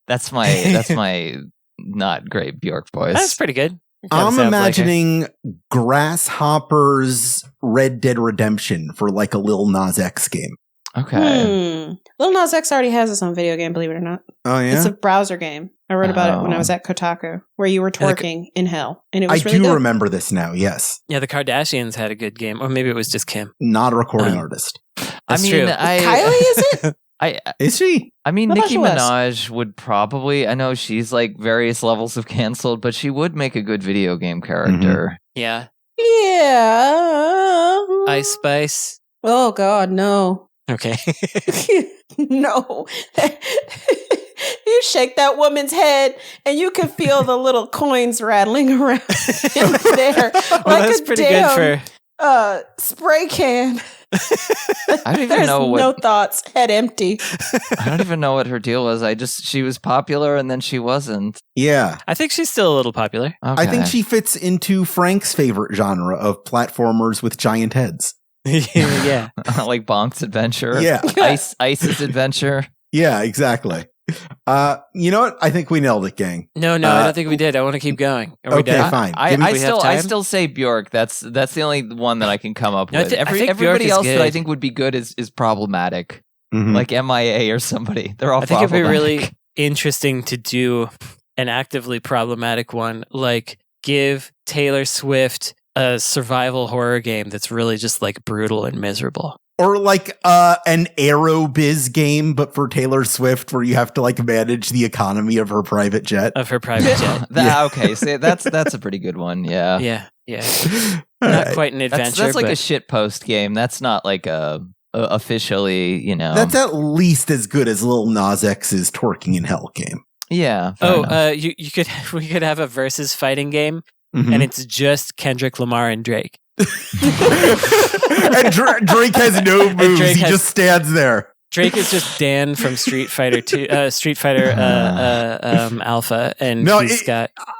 That's my not great Bjork voice. That's pretty good. I'm imagining Grasshopper's Red Dead Redemption for like a Lil Nas X game. Okay. Lil Nas X already has his own video game, believe it or not. Oh, yeah? It's a browser game. I read about it when I was at Kotaku, where you were twerking in hell. And it was really good. Remember this now, yes. Yeah, the Kardashians had a good game. Or maybe it was just Kim. Not a recording artist. That's true. Kylie, is it? Is she? I mean, I thought Nicki she was. Minaj would probably. I know she's like various levels of canceled, but she would make a good video game character. Yeah. Yeah. Ice Spice. Oh, God, no. Okay. No. You shake that woman's head and you can feel the little coins rattling around in there. Well, like that's a pretty damn, good for spray can. I don't even There's know what. no thoughts, head empty. I don't even know what her deal was. She was popular and then she wasn't. Yeah. I think she's still a little popular. Okay. I think she fits into Frank's favorite genre of platformers with giant heads. Yeah. Like Bonk's Adventure. Yeah. Ice's Adventure. Yeah, exactly. You know what? I think we nailed it, gang. No, I don't think we did. I want to keep going. Are we Okay, done? fine. I still say Bjork. That's the only one that I can come up No, I with. think Everybody Bjork is else that good. I think would be good is problematic. Mhm. Like MIA or somebody. They're all I think it'd be problematic. really interesting to do an actively problematic one. Like give Taylor Swift a survival horror game that's really just like brutal and miserable. Or like an Aerobiz game, but for Taylor Swift, where you have to like manage the economy of her private jet. Of her private jet. Okay, see, that's a pretty good one. Yeah. Yeah. Yeah. Not quite an adventure. That's like a shit post game. That's not like a officially, That's at least as good as Lil Nas X's Twerking in Hell game. Yeah. We could have a versus fighting game, and it's just Kendrick Lamar and Drake. And Drake has no moves. He just stands there. Drake is just Dan from Street Fighter Alpha, and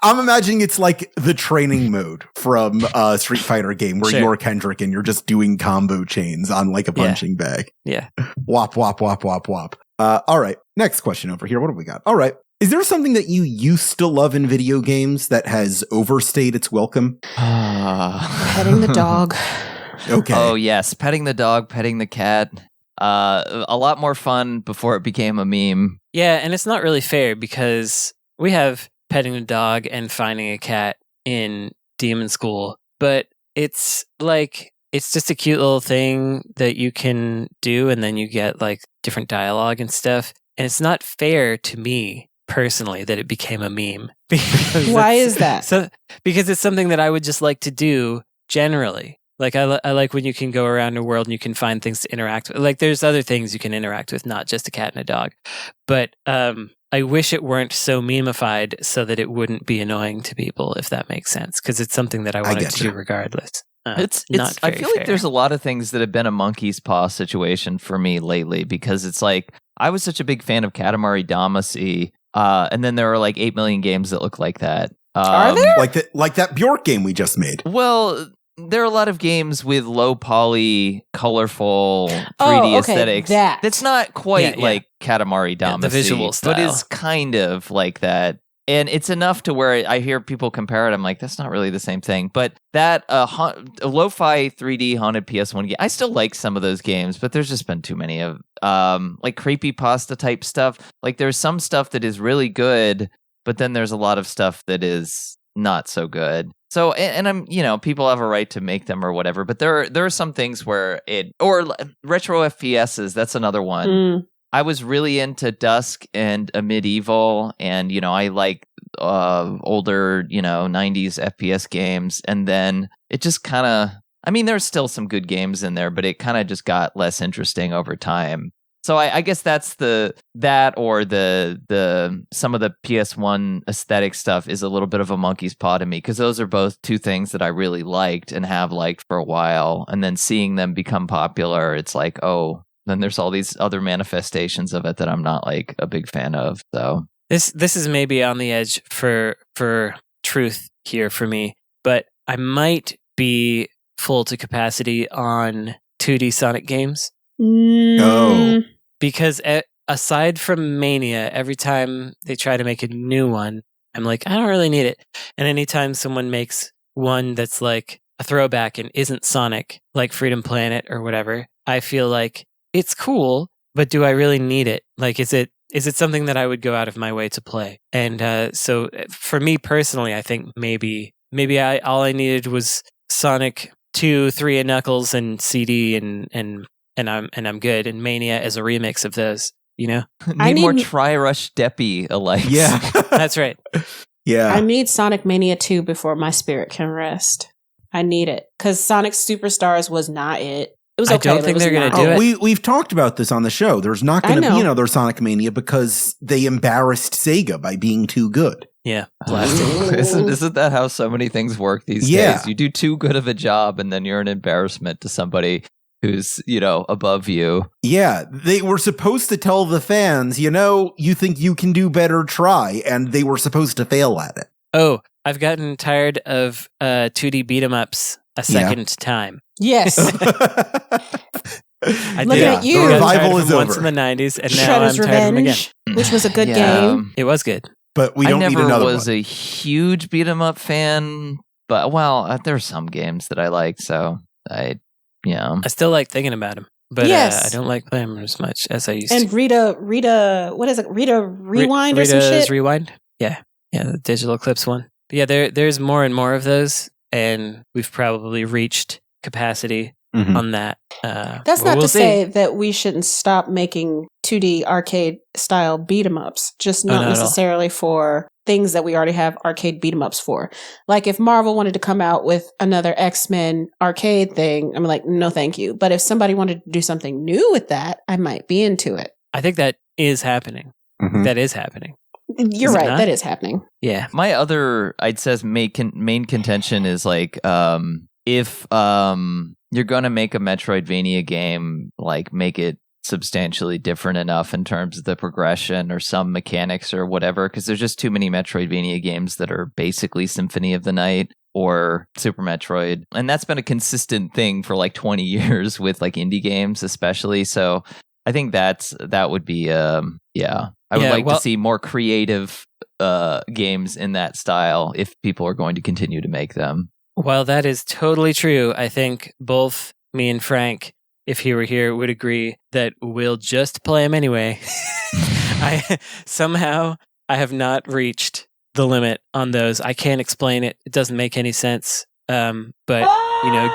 I'm imagining it's like the training mode from Street Fighter game where you're Kendrick and you're just doing combo chains on like a punching bag. Yeah. Wop, wop, wop, wop, wop. All right. Next question over here. What have we got? All right. Is there something that you used to love in video games that has overstayed its welcome? Petting the dog. Okay. Oh, yes. Petting the dog, petting the cat. A lot more fun before it became a meme. Yeah, and it's not really fair because we have petting a dog and finding a cat in Demon School, but it's just a cute little thing that you can do, and then you get like different dialogue and stuff. And it's not fair to me personally that it became a meme. Why is that? Because it's something that I would just like to do generally. Like I like when you can go around the world and you can find things to interact with. Like there's other things you can interact with, not just a cat and a dog. But I wish it weren't so memeified so that it wouldn't be annoying to people, if that makes sense. Because it's something that I wanted to do regardless. It's not I feel like there's a lot of things that have been a monkey's paw situation for me lately, because it's like I was such a big fan of Katamari Damacy, and then there are like 8 million games that look like that. Are there? Like that Bjork game we just made. Well, there are a lot of games with low poly, colorful 3D aesthetics. That's not quite like Katamari Damacy, the visual style, but is kind of like that. And it's enough to where I hear people compare it. I'm like, that's not really the same thing. But that lo-fi 3D haunted PS1 game, I still like some of those games, but there's just been too many of like creepypasta type stuff. Like there's some stuff that is really good, but then there's a lot of stuff that is not so good. So, and I'm, people have a right to make them or whatever, but there are some things where or retro FPSs, that's another one. I was really into Dusk and a Medieval, and, I like older, 90s FPS games. And then it just kind of, there's still some good games in there, but it kind of just got less interesting over time. So I guess that's or the some of the PS1 aesthetic stuff is a little bit of a monkey's paw to me, because those are both two things that I really liked and have liked for a while. And then seeing them become popular, it's like, oh, then there's all these other manifestations of it that I'm not like a big fan of. So this is maybe on the edge for truth here for me, but I might be full to capacity on 2D Sonic games. Oh. Because aside from Mania, every time they try to make a new one, I'm like, I don't really need it. And anytime someone makes one that's like a throwback and isn't Sonic, like Freedom Planet or whatever, I feel like it's cool, but do I really need it? Like, is it something that I would go out of my way to play? And so for me personally, I think maybe all I needed was Sonic 2, 3 and Knuckles and CD and I'm good. And Mania as a remix of those, Need more Tri-Rush Deppy alike. Yeah. That's right. Yeah. I need Sonic Mania 2 before my spirit can rest. I need it. Because Sonic Superstars was not it. It was okay. I don't think they're going to do it. We've talked about this on the show. There's not going to be another Sonic Mania because they embarrassed Sega by being too good. Yeah. Isn't that how so many things work these days? You do too good of a job and then you're an embarrassment to somebody who's, above you. Yeah, they were supposed to tell the fans, you think you can do better, try, and they were supposed to fail at it. Oh, I've gotten tired of 2D beat-em-ups a second time. Yes. I Look at you. The revival is over. Once in the 90s, and now Shredder's I'm tired Revenge, of them again. which was a good game. It was good. But we don't need another one. I never was a huge beat-em-up fan, but, there are some games that I liked, so I still like thinking about them, but I don't like playing them as much as I used to. And Rita, what is it? Rita Rewind or some shit? Rita's Rewind? Yeah, the Digital Eclipse one. But yeah, there's more and more of those, and we've probably reached capacity on that. That's not to say that we shouldn't stop making 2D arcade style beat 'em ups, just not necessarily for things that we already have arcade beat 'em ups for. Like if Marvel wanted to come out with another X-Men arcade thing, I'm like, no, thank you. But if somebody wanted to do something new with that, I might be into it. I think that is happening. Mhm. That is happening. You're Is it right. not? That is happening. Yeah. My other, I'd say, main contention is like, if you're gonna make a Metroidvania game, like make it substantially different enough in terms of the progression or some mechanics or whatever, because there's just too many Metroidvania games that are basically Symphony of the Night or Super Metroid, and that's been a consistent thing for like 20 years with like indie games, especially. So I think that would be I would like to see more creative games in that style if people are going to continue to make them. While that is totally true, I think both me and Frank, if he were here, would agree that we'll just play him anyway. I have not reached the limit on those. I can't explain it. It doesn't make any sense. But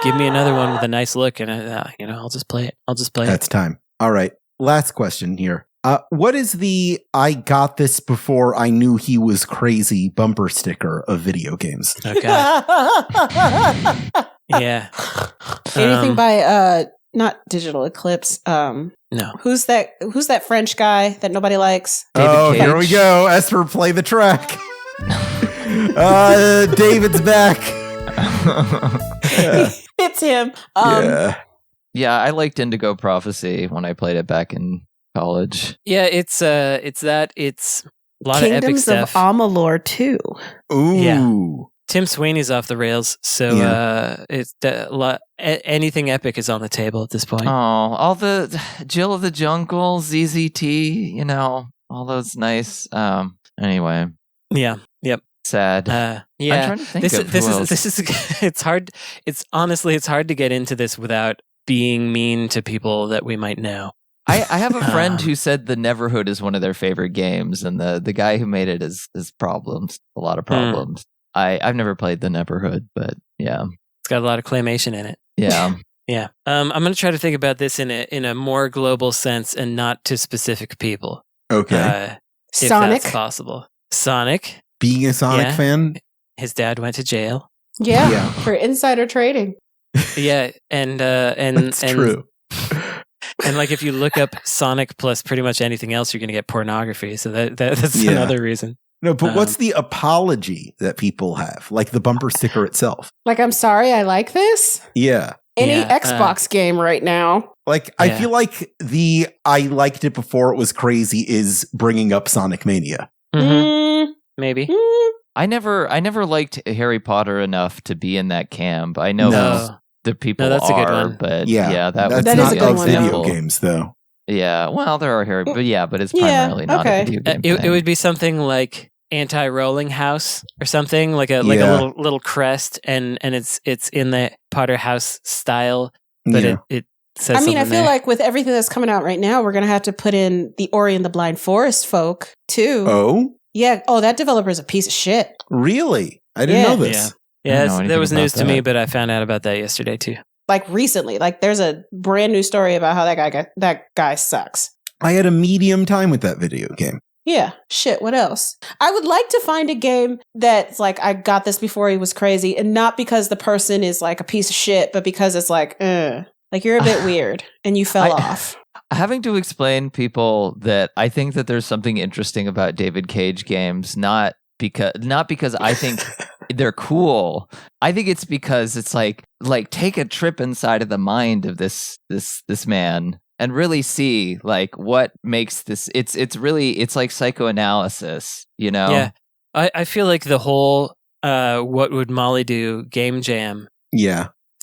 give me another one with a nice look, and I'll just play it. That's time. All right. Last question here. What is the "I got this before I knew he was crazy" bumper sticker of video games? Okay. Yeah. Anything by not Digital Eclipse. No. Who's that French guy that nobody likes? David Cage. Here we go. Esper, play the track. David's back. It's him. Yeah. I liked Indigo Prophecy when I played it back in college. Yeah, it's a lot of epic Kingdoms stuff. of Amalur too. Ooh. Yeah. Tim Sweeney's off the rails, so it's anything epic is on the table at this point. Oh, all the Jill of the Jungle, ZZT, all those nice. Anyway. Yeah. Yep. Sad. Yeah. I'm trying to think this of who else. is it's hard. It's hard to get into this without being mean to people that we might know. I have a friend who said the Neverhood is one of their favorite games, and the guy who made it is problems, a lot of problems. I've never played the Neverhood, but yeah, it's got a lot of claymation in it. Yeah, yeah. I'm going to try to think about this in a more global sense and not to specific people. Okay. Sonic, if that's possible. Sonic. Being a Sonic fan, his dad went to jail. Yeah, for insider trading. Yeah, and that's true. And like if you look up Sonic plus pretty much anything else, you're going to get pornography. So that's another reason. No, but what's the apology that people have? Like the bumper sticker itself. Like, I'm sorry, I like this? Yeah. Any Xbox game right now. Like, I feel like the "I liked it before it was crazy" is bringing up Sonic Mania. Mm-hmm. Maybe. I never liked Harry Potter enough to be in that camp. I know the people that's a good are, one. but that's that not is a good one. video games, though. Yeah, well, there are Harry, but it's primarily not a video game. It would be something like Anti-Rolling House or something like a little crest, and it's in the Potter House style, but it says. I mean, I feel there. like with everything that's coming out right now, we're gonna have to put in the Ori and the Blind Forest folk too. Oh, yeah. Oh, that developer's a piece of shit. Really? I didn't know this. Yeah, that was news to me, but I found out about that yesterday too. Like recently, like there's a brand new story about how that guy sucks. I had a medium time with that video game. Yeah, shit, what else? I would like to find a game that's like, I got this before he was crazy, and not because the person is like a piece of shit, but because it's like you're a bit weird, and you fell off. Having to explain people that I think that there's something interesting about David Cage games, not because I think they're cool. I think it's because it's like take a trip inside of the mind of this man and really see like what makes this. It's like psychoanalysis, Yeah, I feel like the whole "What Would Molly Do" game jam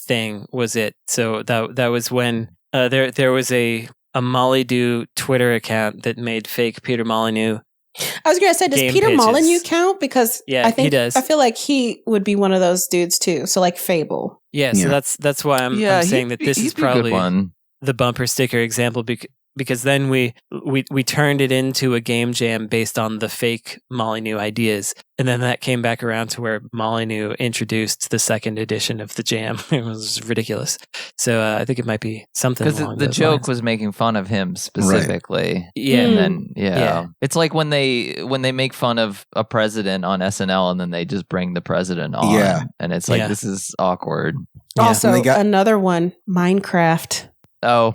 thing was it. So that was when there was a Molly Do Twitter account that made fake Peter Molyneux. I was going to say, does Peter Molyneux count? Because I think he does. I feel like he would be one of those dudes too. So like Fable. Yeah, so that's why I'm saying that this is probably one. The bumper sticker example because then we turned it into a game jam based on the fake Molyneux ideas, and then that came back around to where Molyneux introduced the second edition of the jam. It was ridiculous. So I think it might be something because the joke was making fun of him specifically. Right. Yeah, and then it's like when they make fun of a president on SNL and then they just bring the president on, and it's like this is awkward. Also, another one, Minecraft. Oh,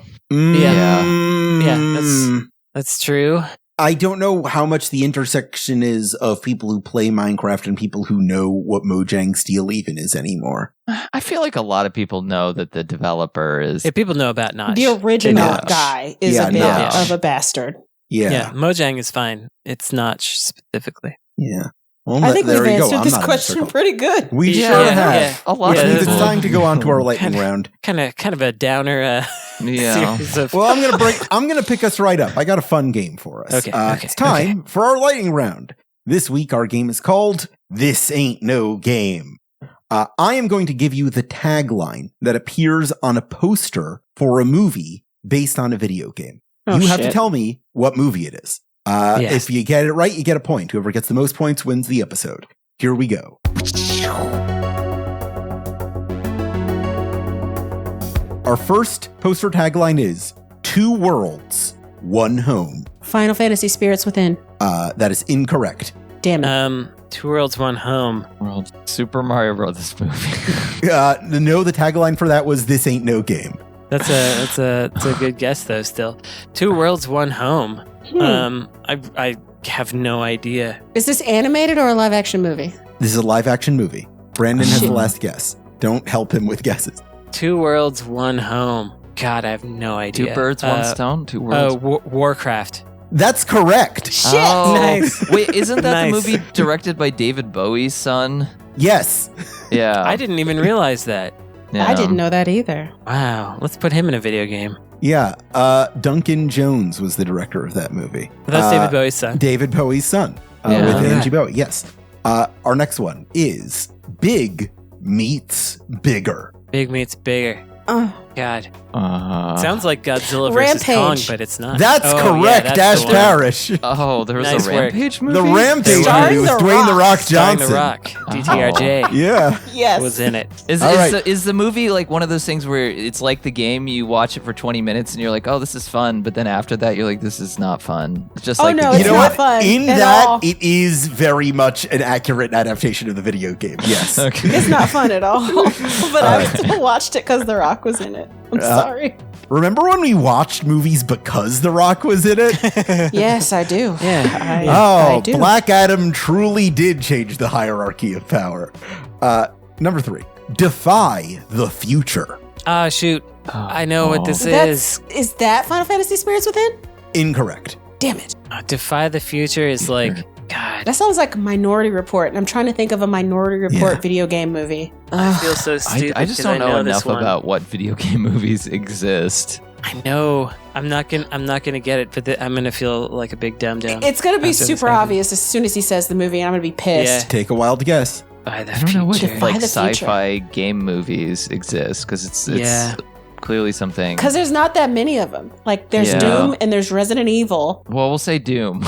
that's true. I don't know how much the intersection is of people who play Minecraft and people who know what Mojang Steel even is anymore. I feel like a lot of people know that the developer is. Yeah, people know about Notch. The original guy is a bit of a bastard. Yeah, Mojang is fine. It's Notch specifically. Yeah. Well, I think we've answered this question pretty good. We sure have. Yeah. A lot of it's time to go on to our lightning round. Kind of a downer. Series of well, I'm gonna pick us right up. I got a fun game for us. Okay. It's time for our lightning round. This week, our game is called "This Ain't No Game." I am going to give you the tagline that appears on a poster for a movie based on a video game. You have to tell me what movie it is. If you get it right, you get a point. Whoever gets the most points wins the episode. Here we go. Our first poster tagline is 2 worlds, 1 home. Final Fantasy Spirits Within. That is incorrect. Damn it. 2 worlds, 1 home. Super Mario Brothers movie. No, the tagline for that was "This Ain't No Game." That's a good guess though. Still, 2 worlds, 1 home. I have no idea. Is this animated or a live action movie? This is a live action movie. Brandon has the last guess. Don't help him with guesses. 2 worlds, 1 home. God, I have no idea. 2 birds, 1 stone. 2 worlds. Warcraft. That's correct. Shit. Oh, nice. Wait, isn't that the movie directed by David Bowie's son? Yes. Yeah. I didn't even realize that. Yeah. I didn't know that either. Wow. Let's put him in a video game. Yeah. Duncan Jones was the director of that movie. That's David Bowie's son. David Bowie's son. With Angie Bowie. Yes. Our next one is Big Meets Bigger. Big meets bigger. God. Sounds like Godzilla Rampage. versus Kong, but it's not. That's correct, that's Dash the Parish. Oh, there was Nice a work. Rampage movie? The Rampage Starring movie with The Dwayne The Rock Starring Johnson. The Rock. DTRJ Yeah. Yes. was in it. Is the movie like one of those things where it's like the game, you watch it for 20 minutes and you're like, oh, this is fun, but then after that you're like, this is not fun. It's just like no, the it's game. not fun In at that, all. it is very much an accurate adaptation of the video game. Yes. Okay. It's not fun at all. But I still watched it because The Rock was in it. I'm sorry. Remember when we watched movies because The Rock was in it? Yes, I do. Yeah. I do. Black Adam truly did change the hierarchy of power. Number 3, defy the future. Shoot. I know what this is. Is that Final Fantasy Spirits Within? Incorrect. Damn it. Defy the future is like, God. That sounds like Minority Report, and I'm trying to think of a Minority Report video game movie. I feel so stupid. I just 'cause don't know this enough one. about what video game movies exist. I know. I'm not gonna get it, but I'm gonna feel like a big dumb. It's gonna be after this super movie. obvious as soon as he says the movie, and I'm gonna be pissed. Take a wild guess. By the I don't know what future. like the future. sci-fi game movies exist because it's clearly something. Because there's not that many of them. Like, there's Doom and there's Resident Evil. Well, we'll say Doom.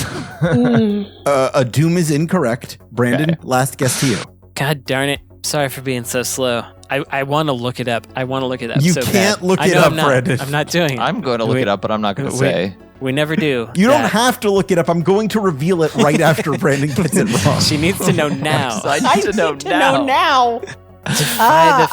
A Doom is incorrect. Brandon, last guess to you. God darn it. Sorry for being so slow. I want to look it up. You so can't bad. look I it know up, I'm not. Brandon. I'm not doing it. I'm going to look it up, but I'm not going to say. We never do. You don't that. have to look it up. I'm going to reveal it right after Brandon gets it wrong. She needs to know now. I need to know now. Defy the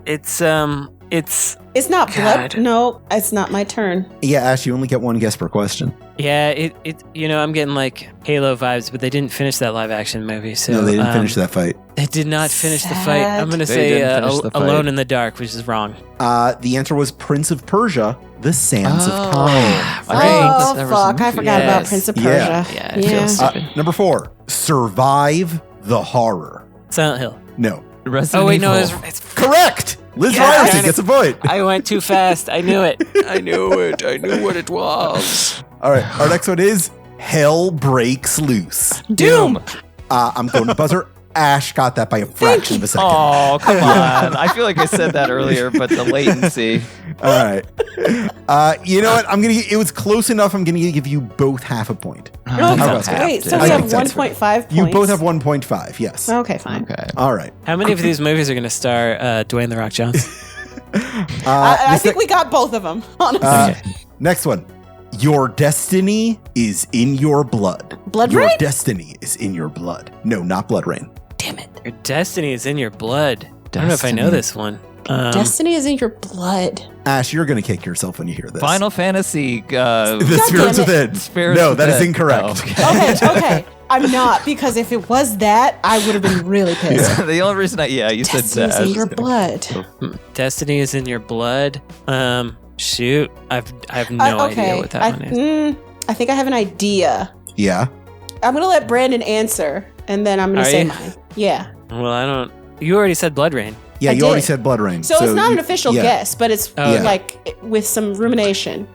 future. It's not God. blood. No, it's not my turn. Yeah, Ash, you only get 1 guess per question. Yeah, it I'm getting like Halo vibes, but they didn't finish that live action movie. So No, they didn't finish that fight. They did not finish the fight. Sad. I'm gonna They say didn't finish the fight. Alone in the Dark, which is wrong. The answer was Prince of Persia, The Sands of Time. Oh, there was a fuck. I movie. forgot about Yes. Prince of Yeah. Persia. Yeah, it feels stupid. Number 4, survive the horror. Silent Hill. No. Resident Oh wait, no, Evil. it's Correct! Liz Yeah, Ryerson darn gets a point. I went too fast. I knew it. I knew it. I knew what it was. All right, our next one is Hell Breaks Loose. Doom. I'm going to buzzer. Ash got that by a fraction of a second. Oh, come on. I feel like I said that earlier, but the latency. All right. You know what? It was close enough. I'm going to give you both half a point. Wait, so we have 1.5 points. You both have 1.5, yes. Okay, fine. Okay. All right. How many of these movies are going to star Dwayne The Rock Johnson? I think we got both of them, honestly. Next one. Your destiny is in your blood. Blood Your Rain? destiny is in your blood. No, not Blood Rain. Damn it. Your destiny is in your blood. I don't know if I know this one. Destiny is in your blood. Ash, you're going to kick yourself when you hear this. Final Fantasy. The Spirits Within. No, that is incorrect. Oh, Okay. I'm not, because if it was that, I would have been really pissed. The only reason you said Destiny is that. in your blood. Destiny is in your blood. Shoot, I have no idea what that one is. I think I have an idea. Yeah. I'm gonna let Brandon answer, and then I'm gonna say mine. Yeah. Well, I don't. You already said Blood Rain. Yeah, you already said Blood Rain. So it's not an official guess, but it's Yeah. like with some rumination.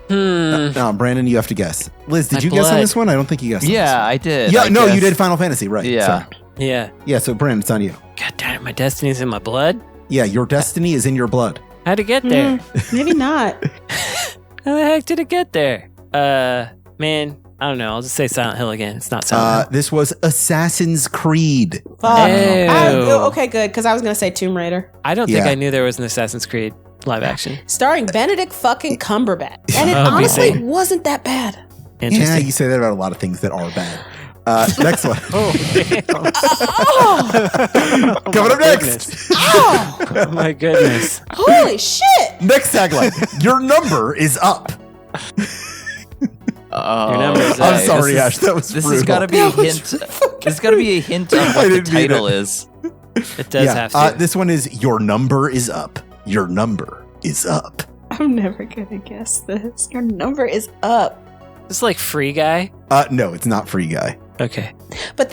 No, Brandon, you have to guess. Liz, did My you guess on blood. this one? I don't think you guessed on this Yeah, one. I did. Yeah, I no, you guessed- did Final Fantasy, right. Yeah. Sorry. Yeah. Yeah, so Brandon, it's on you. God damn it, my destiny's in my blood. Yeah, your destiny is in your blood. How'd it get there? Maybe not. How the heck did it get there? Man, I don't know. I'll just say Silent Hill again. It's not Silent Hill. This was Assassin's Creed. Fuck. Ew. Okay, good, because I was gonna say Tomb Raider, I don't think Yeah. I knew there was an Assassin's Creed live action. starring Benedict fucking Cumberbatch, and it Oh, honestly BC. wasn't that bad. Yeah, Interesting. you say that about a lot of things that are bad. Next one. Coming up next. Oh my goodness. Holy shit! Next tagline. Your number is up. Oh, Your number is I'm up. sorry, This Ash. That was This brutal. has got to be a hint. There's got to be a hint on I what the didn't mean title it. is. It does have to. This one is Your number is up. Your number is up. I'm never gonna guess this. Your number is up. It's like Free Guy. No, it's not Free Guy. Okay. But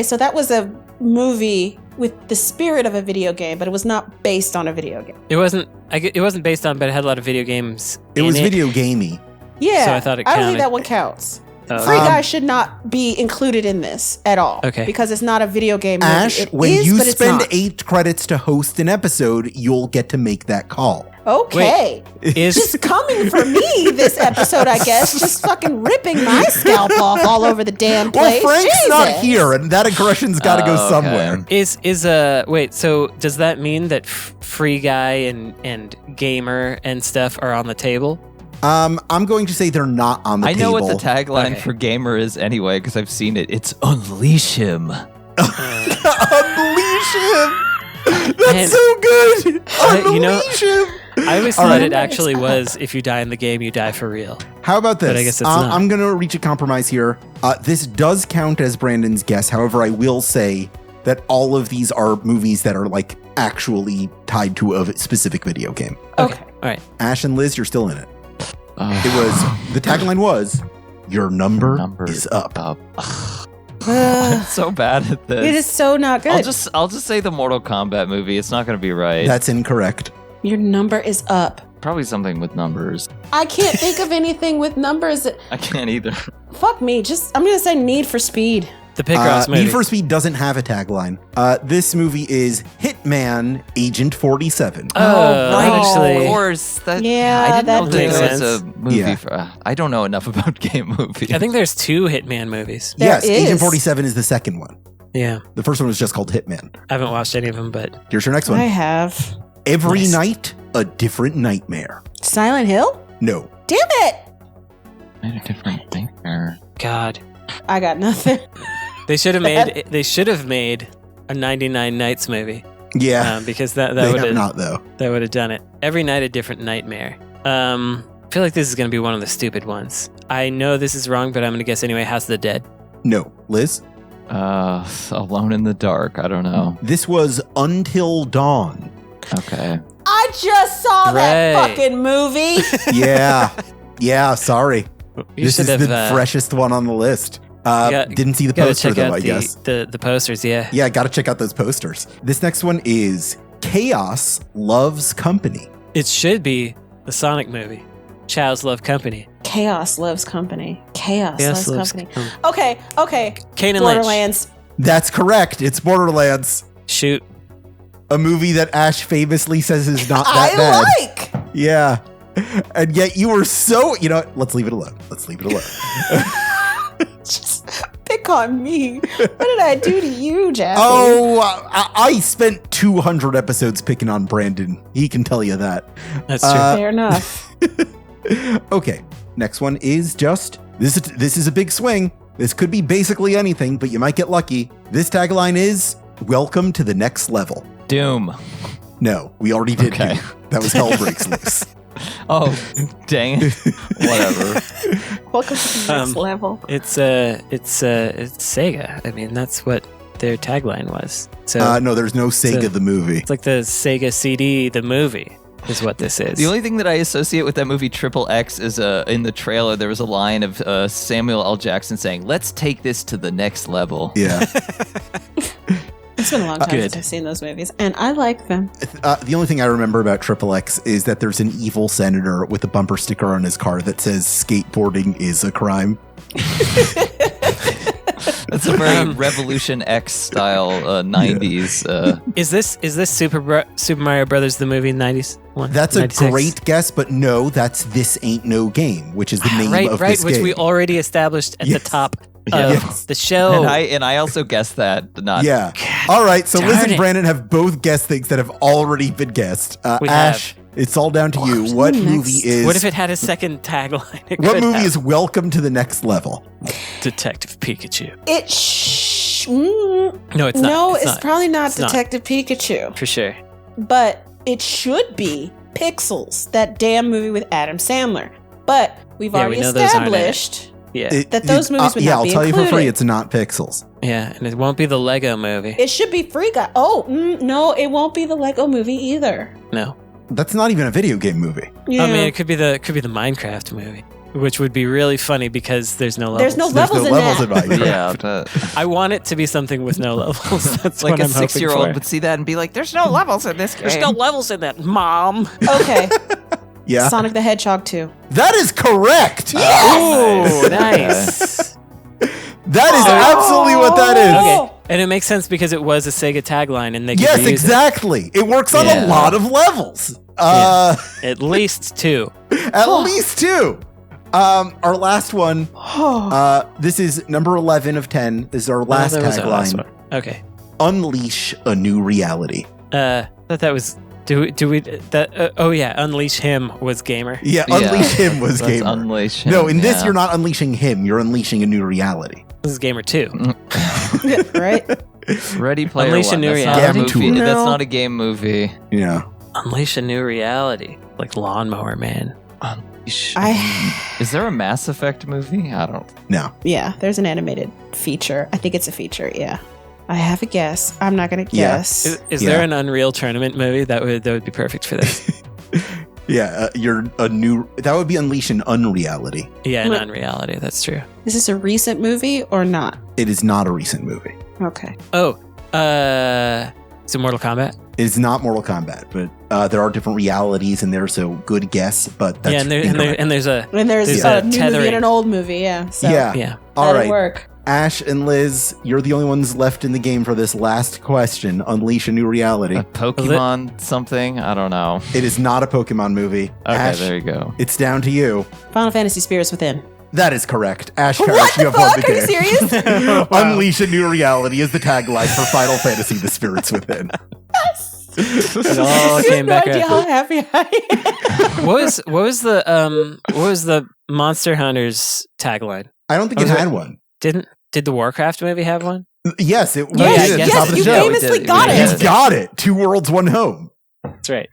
so that was a movie with the spirit of a video game, but it was not based on a video game. It wasn't. It wasn't based on, but it had a lot of video games. It in was video gamey. Yeah, So I thought it I don't counted. think that one counts. Oh, Free Guy should not be included in this at all. Okay. Because it's not a video game movie. Ash, It when is, you but it's spend not. 8 credits to host an episode, you'll get to make that call. Okay. Is Just coming for me this episode, I guess. Just fucking ripping my scalp off all over the damn Well, place. Frank's not Jesus. here, and that aggression's got to go Okay. somewhere. wait? So does that mean that Free Guy and Gamer and stuff are on the table? I'm going to say they're not on the I table. know what the tagline Okay. for Gamer is anyway because I've seen it. It's Unleash Him. Unleash him! That's Man, so good! Unleash him! I always All thought right. it actually was if you die in the game, you die for real. How about this? But I guess it's not. I'm going to reach a compromise here. This does count as Brandon's guess. However, I will say that all of these are movies that are like actually tied to a specific video game. Okay. All right. Ash and Liz, you're still in it. The tagline was, your number is up. I'm so bad at this. It is so not good. I'll just say the Mortal Kombat movie. It's not going to be right. That's incorrect. Your number is up. Probably something with numbers. I can't think of anything with numbers. I can't either. Fuck me. I'm going to say Need for Speed. The Picross movie. Need for Speed doesn't have a tagline. This movie is Hitman Agent 47. Oh, right. actually. Of course. Yeah, I didn't know that there makes was a movie Yeah. for. I don't know enough about game movies. I think there's 2 Hitman movies. There Yes, Agent is. 47 is the second one. Yeah. The first one was just called Hitman. I haven't watched any of them, but Here's your next one. I have. Every Nice. night, a different nightmare. Silent Hill? No. Damn it. I had a different thing there. God. I got nothing. They should have made a 99 Nights movie. Yeah. Because that they would have have not, though. that would have done it. Every night a different nightmare. I feel like this is going to be one of the stupid ones. I know this is wrong, but I'm going to guess anyway. House of the Dead. No. Liz? Alone in the Dark. I don't know. This was Until Dawn. Okay. I just saw that Right. fucking movie. Yeah. Yeah, sorry. You This is should the have, freshest one on the list. Didn't see the gotta poster, check though, out I guess. the posters. Yeah. Yeah, gotta check out those posters. This next one is Chaos Loves Company. It should be the Sonic movie. Chow's Love Company. Chaos loves company. Chaos Chaos loves loves company. company. Okay. Kane and Lynch. Borderlands. That's correct. It's Borderlands. Shoot. A movie that Ash famously says is not that bad. Yeah. And yet you were so, let's leave it alone. Just pick on me. What did I do to you, Jazzy? Oh, I spent 200 episodes picking on Brandon. He can tell you that. That's true. Fair enough. Okay. Next one is just, this is a big swing. This could be basically anything, but you might get lucky. This tagline is, welcome to the next level. Doom. No, we already did Doom. That was Hell Breaks Loose. Oh, dang it. Whatever. Welcome to the next level. It's Sega. I mean, that's what their tagline was. So no, there's no Sega the movie. It's like the Sega CD, the movie, is what this is. The only thing that I associate with that movie Triple X is in the trailer there was a line of Samuel L. Jackson saying, "Let's take this to the next level." Yeah. It's been a long time since I've seen those movies, and I like them. The only thing I remember about Triple X is that there's an evil senator with a bumper sticker on his car that says skateboarding is a crime. That's a very Revolution X style 90s. Is this Super Mario Brothers the movie 90s one? That's 96? a great guess, but no, that's This Ain't No Game, which is the name of this game. Which we already established at the top of the show. And I also guessed that. Yeah. All right, so Liz and it. Brandon have both guessed things that have already been guessed. Ash, it's all down to you. What movie is... What if it had a second tagline? What movie is Welcome to the Next Level? Detective Pikachu. No, it's not. No, it's probably not Detective Pikachu. For sure. But it should be Pixels, that damn movie with Adam Sandler. But we've already established that those movies would not be I'll tell included. you for free, it's not Pixels. Yeah, and it won't be the Lego movie. It should be Free Guy. No, it won't be the Lego movie either. No. That's not even a video game movie. Yeah. I mean, it could be the Minecraft movie, which would be really funny because there's no levels. There's no levels in Minecraft. Yeah, I want it to be something with no levels. That's like what a I'm hoping 6-year-old for. would see that and be like, "There's no levels in this game. There's no levels in that, Mom." Okay. Yeah. Sonic the Hedgehog 2. That is correct. Oh, nice. That is absolutely what that is. Okay. And it makes sense because it was a Sega tagline and they could Yes, reuse exactly. It works on a lot of levels. At least 2. At least 2. Our last one. This is number 11 of 10. This is our last tagline. Okay. Unleash a new reality. Thought that was. Do we? Unleash Him was Gamer. Yeah, Unleash Him was Gamer. Unleash Him. No, in this you're not unleashing him. You're unleashing a new reality. This is Gamer 2. Right? Ready Player Unleash a One. new That's reality. not a movie. No. That's not a game movie. Yeah. Unleash a new reality, like Lawnmower Man. Is there a Mass Effect movie? I don't. No. Yeah, there's an animated feature. I think it's a feature, yeah. I have a guess. I'm not going to guess. Is there an Unreal Tournament movie that would be perfect for this? Yeah, that would be Unleash an Unreality. Yeah, an Unreality. That's true. Is this a recent movie or not? It is not a recent movie. Okay. Oh, is it Mortal Kombat? It is not Mortal Kombat, but there are different realities in there, so good guess, but that's and there's a And there's a a new movie and an old movie, yeah. So yeah. All that'll right. work. Ash and Liz, you're the only ones left in the game for this last question. Unleash a new reality. A Pokemon something? I don't know. It is not a Pokemon movie. Okay, Ash, there you go. it's down to you. Final Fantasy Spirits Within. That is correct. Ash Parrish, What you the have won the fuck? Are you game. serious? Unleash a new reality is the tagline for Final Fantasy: The Spirits Within. It all You came have no back idea around. how happy I am. What was the Monster Hunters tagline? I don't think it had one. Did the Warcraft movie have one? Yes, it Yes, did. yes, At the top of the you show. famously got it. You got it. 2 worlds, 1 home. That's right.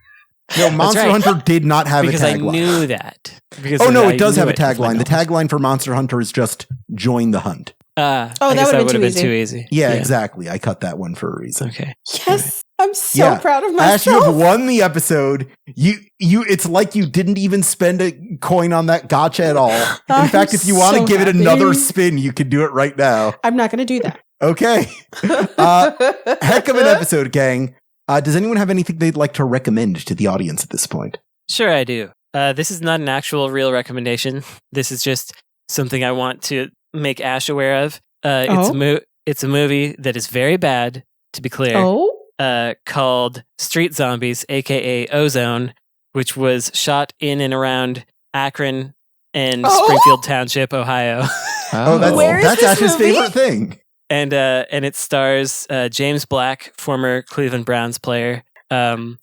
No, Monster right. Hunter did not have Because a I tagline. knew that. Oh no, it does have a tagline. The tagline for Monster Hunter is just "Join the hunt." that would would've have been been too easy. Yeah, exactly. I cut that one for a reason. Okay. Yes, I'm so proud of Ash, you have myself. won the episode. You. It's like you didn't even spend a coin on that gotcha at all. In I'm fact, if you want to so give it happy. another spin, you can do it right now. I'm not going to do that. Okay. Heck of an episode, gang. Does anyone have anything they'd like to recommend to the audience at this point? Sure, I do. This is not an actual real recommendation. This is just something I want to make Ash aware of. It's a movie that is very bad, to be clear. Called Street Zombies, aka Ozone, which was shot in and around Akron and Springfield Township, Ohio. That's Ash's favorite thing. And it stars James Black, former Cleveland Browns player. And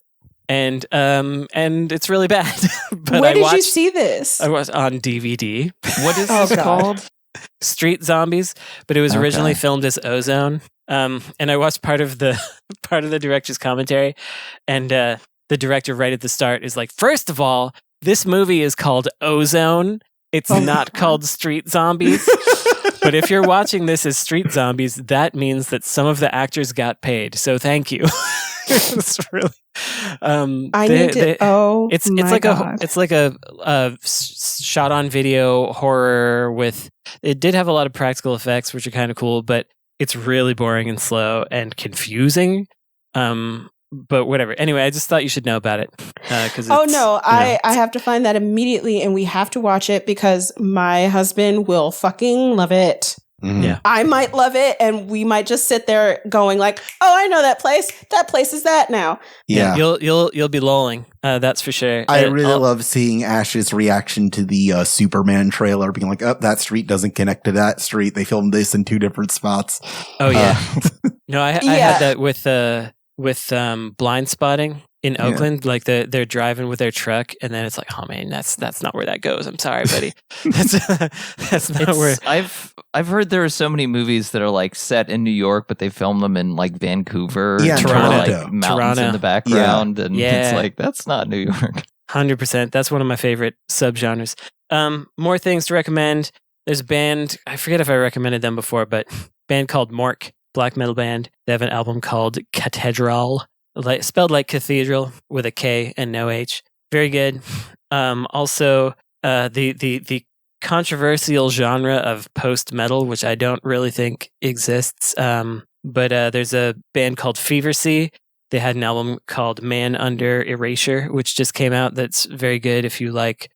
it's really bad. But Where did you see this? I was on DVD. What is this called? Street Zombies, but it was originally filmed as Ozone. And I watched part of the director's commentary, and the director right at the start is like, first of all, this movie is called Ozone. It's not called Street Zombies. But if you're watching this as Street Zombies, that means that some of the actors got paid. So thank you. It's really. It's like a shot on video horror with. It did have a lot of practical effects, which are kind of cool, but it's really boring and slow and confusing. But whatever. Anyway, I just thought you should know about it. I have to find that immediately, and we have to watch it because my husband will fucking love it. Mm-hmm. Yeah, I might love it, and we might just sit there going like, "Oh, I know that place. That place is that now." Yeah, you'll be lolling. That's for sure. I really love seeing Ash's reaction to the Superman trailer, being like, "Oh, that street doesn't connect to that street. They filmed this in two different spots." Oh yeah, no, I had that with Blind Spotting in Oakland. Like they're driving with their truck, and then it's like, oh man, that's not where that goes. I'm sorry, buddy. That's not where. I've heard there are so many movies that are like set in New York, but they film them in like Vancouver, Toronto, like mountains in the background, and it's like that's not New York. 100%. That's one of my favorite subgenres. More things to recommend. There's a band. I forget if I recommended them before, but a band called Mork. Black metal band. They have an album called Cathedral, spelled like cathedral with a K and no H. Very good. Also, the controversial genre of post metal, which I don't really think exists. But there's a band called Fever Sea. They had an album called Man Under Erasure, which just came out. That's very good if you like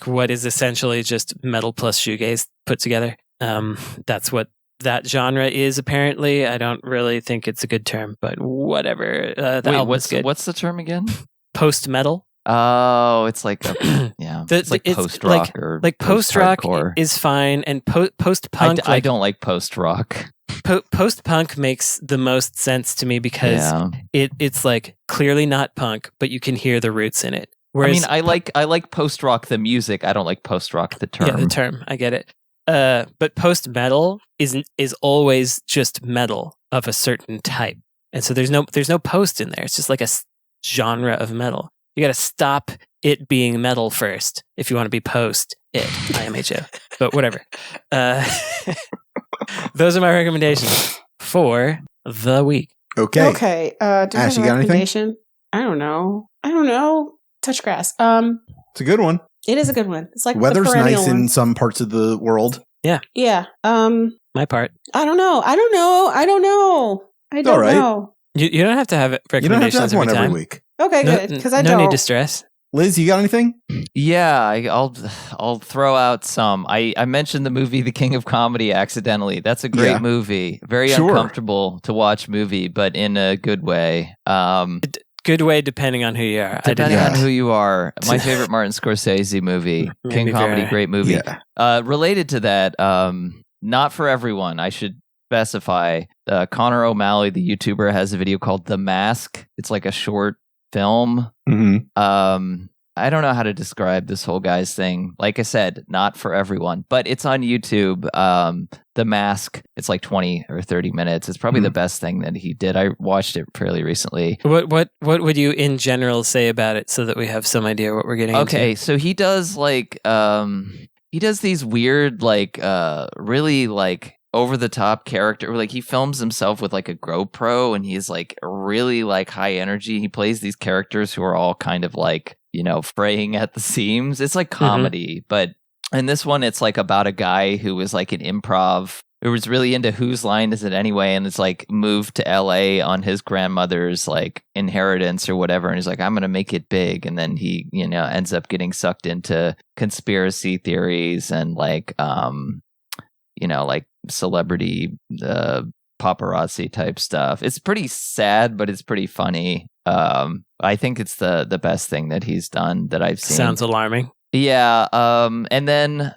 what is essentially just metal plus shoegaze put together. That's what that genre is, apparently. I don't really think it's a good term, but whatever. What's the term again? Post metal. Oh, it's like it's like post rock or like post rock is fine, and post punk. I don't like post rock. Post punk makes the most sense to me because it's like clearly not punk, but you can hear the roots in it. Whereas, I like post rock the music. I don't like post rock the term. Yeah, the term. I get it. But post metal is always just metal of a certain type, and so there's no post in there. It's just like a genre of metal. You got to stop it being metal first if you want to be post it. IMHO, but whatever. Those are my recommendations for the week. Okay. Okay. Do Ash, you have a got recommendation? I don't know. Touch grass. It's a good one. It is a good one. It's like weather's the nice one. in some parts of the world. Yeah. Yeah. My part. I don't know. I don't know. You don't have to have recommendations. You don't have to have one every time. week. Okay, good. Because I no don't. need to stress. Liz, you got anything? Yeah, I'll throw out some. I mentioned the movie The King of Comedy accidentally. That's a great movie. Very uncomfortable to watch movie, but in a good way. Good way depending on who you are. Depending on who you are. My favorite Martin Scorsese movie. King of Comedy, great movie. Yeah. Related to that, not for everyone. I should specify. Connor O'Malley, the YouTuber, has a video called The Mask. It's like a short film. Mm-hmm. I don't know how to describe this whole guy's thing. Like I said, not for everyone, but it's on YouTube. The Mask. It's like 20 or 30 minutes. It's probably the best thing that he did. I watched it fairly recently. What would you in general say about it so that we have some idea what we're getting into? Okay, so he does like he does these weird like really like over the top character. Like he films himself with like a GoPro and he's like really like high energy. He plays these characters who are all kind of like, you know, fraying at the seams. It's like comedy, but in this one, it's like about a guy who was like an improv, who was really into Whose Line Is It Anyway? And it's like moved to LA on his grandmother's like inheritance or whatever. And he's like, I'm going to make it big. And then he, you know, ends up getting sucked into conspiracy theories and like, you know, like celebrity paparazzi type stuff. It's pretty sad, but it's pretty funny. I think it's the best thing that he's done that I've seen. Sounds alarming. Yeah. And then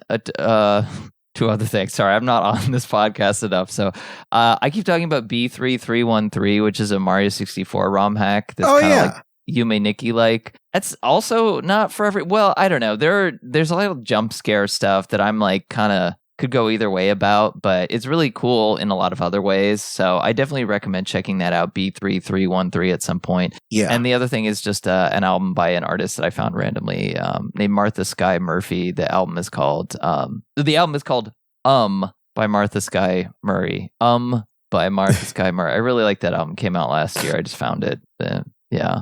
two other things. Sorry, I'm not on this podcast enough. So I keep talking about B3313, which is a Mario 64 ROM hack. That's kind of like Yume Nikki like. That's also not for every. Well, I don't know. There's a lot of jump scare stuff that I'm like kind of could go either way about, but it's really cool in a lot of other ways. So I definitely recommend checking that out, B3313 at some point. Yeah. And the other thing is just an album by an artist that I found randomly named Martha Skye Murphy. The album is called by Martha Skye Murray. By Martha Skye Murray. I really like that album. Came out last year. I just found it. Yeah.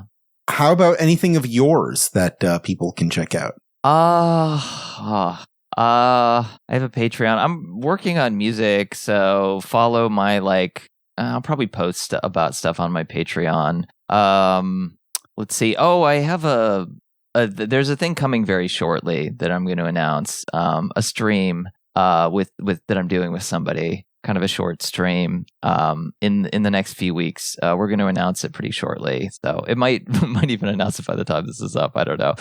How about anything of yours that people can check out? I have a Patreon. I'm working on music, so follow my I'll probably post about stuff on my Patreon. Let's see. Oh, I have there's a thing coming very shortly that I'm going to announce. A stream with that I'm doing with somebody. Kind of a short stream. In the next few weeks, we're going to announce it pretty shortly. So it might even announce it by the time this is up. I don't know.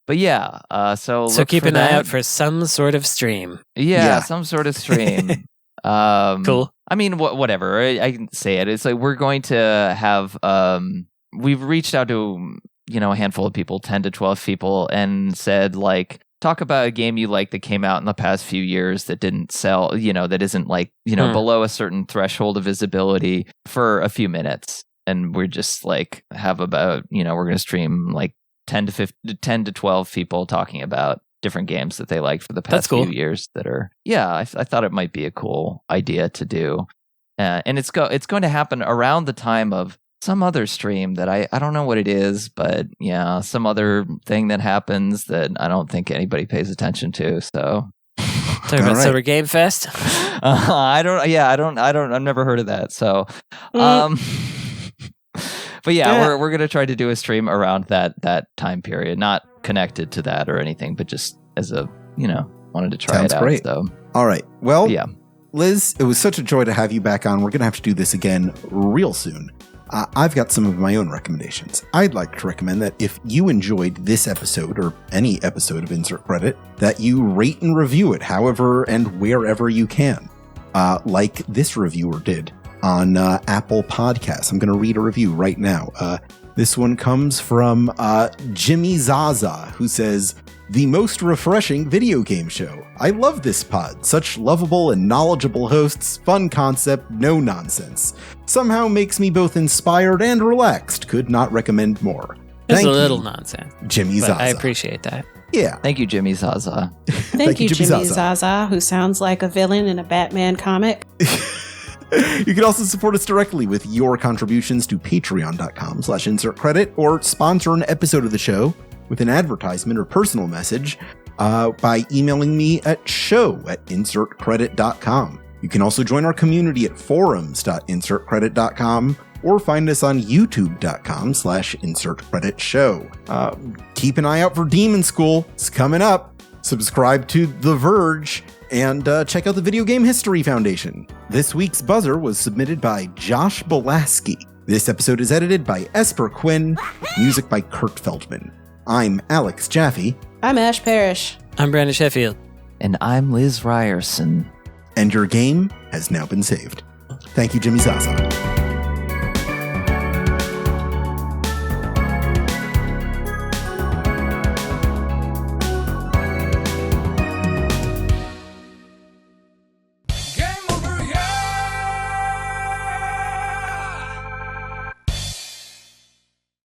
But yeah, so keep an eye out for some sort of stream. Yeah, some sort of stream. Cool. I mean, whatever. I can say it. It's like we're going to have. We've reached out to a handful of people, 10 to 12 people, and said talk about a game you like that came out in the past few years that didn't sell. That isn't below a certain threshold of visibility for a few minutes, and we're just have about we're going to stream 10 to 12 people talking about different games that they liked for the past few years that are, I thought it might be a cool idea to do. And it's going to happen around the time of some other stream that I don't know what it is, but some other thing that happens that I don't think anybody pays attention to. So talking about Summer Game Fest? I've never heard of that. So, but we're going to try to do a stream around that time period, not connected to that or anything, but just as a, wanted to try it out. Sounds great. So. All right. Well, Liz, it was such a joy to have you back on. We're going to have to do this again real soon. I've got some of my own recommendations. I'd like to recommend that if you enjoyed this episode or any episode of Insert Credit, that you rate and review it however and wherever you can, like this reviewer did on Apple Podcasts. I'm going to read a review right now. This one comes from Jimmy Zaza, who says, "The most refreshing video game show. I love this pod. Such lovable and knowledgeable hosts, fun concept, no nonsense. Somehow makes me both inspired and relaxed. Could not recommend more." It's a little nonsense. Jimmy Zaza. I appreciate that. Yeah. Thank you, Jimmy Zaza. Thank you, Jimmy Zaza, who sounds like a villain in a Batman comic. You can also support us directly with your contributions to patreon.com/insertcredit or sponsor an episode of the show with an advertisement or personal message by emailing me at show@insertcredit.com. You can also join our community at forums.insertcredit.com or find us on youtube.com/insertcreditshow. Keep an eye out for Demon School. It's coming up. Subscribe to The Verge and check out the Video Game History Foundation. This week's buzzer was submitted by Josh Bolaski. This episode is edited by Esper Quinn. Music by Kurt Feldman. I'm Alex Jaffe. I'm Ash Parrish. I'm Brandon Sheffield. And I'm Liz Ryerson. And your game has now been saved. Thank you, Jimmy Zaza.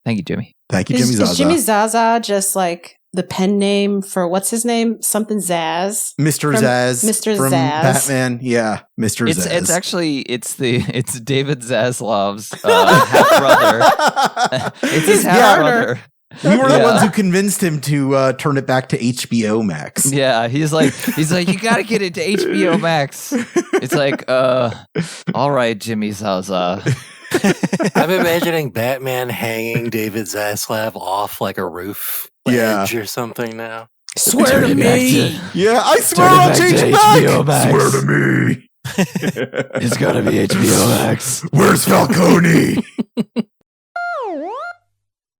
Thank you, Jimmy. Thank you, Jimmy Zaza. Is Jimmy Zaza just the pen name for what's his name? Something Zaz. Mr. Zaz. Mr. From Zaz. Batman. Yeah, Mr. Zaz. It's actually David Zaslav's half brother. It's his half brother. We were the ones who convinced him to turn it back to HBO Max. Yeah, he's like, you gotta get it to HBO Max. It's all right, Jimmy Zaza. I'm imagining Batman hanging David Zaslav off like a roof ledge or something now. Swear to me. Yeah, I swear I'll change it back. Swear to me. It's gotta be HBO Max. Where's Falcone?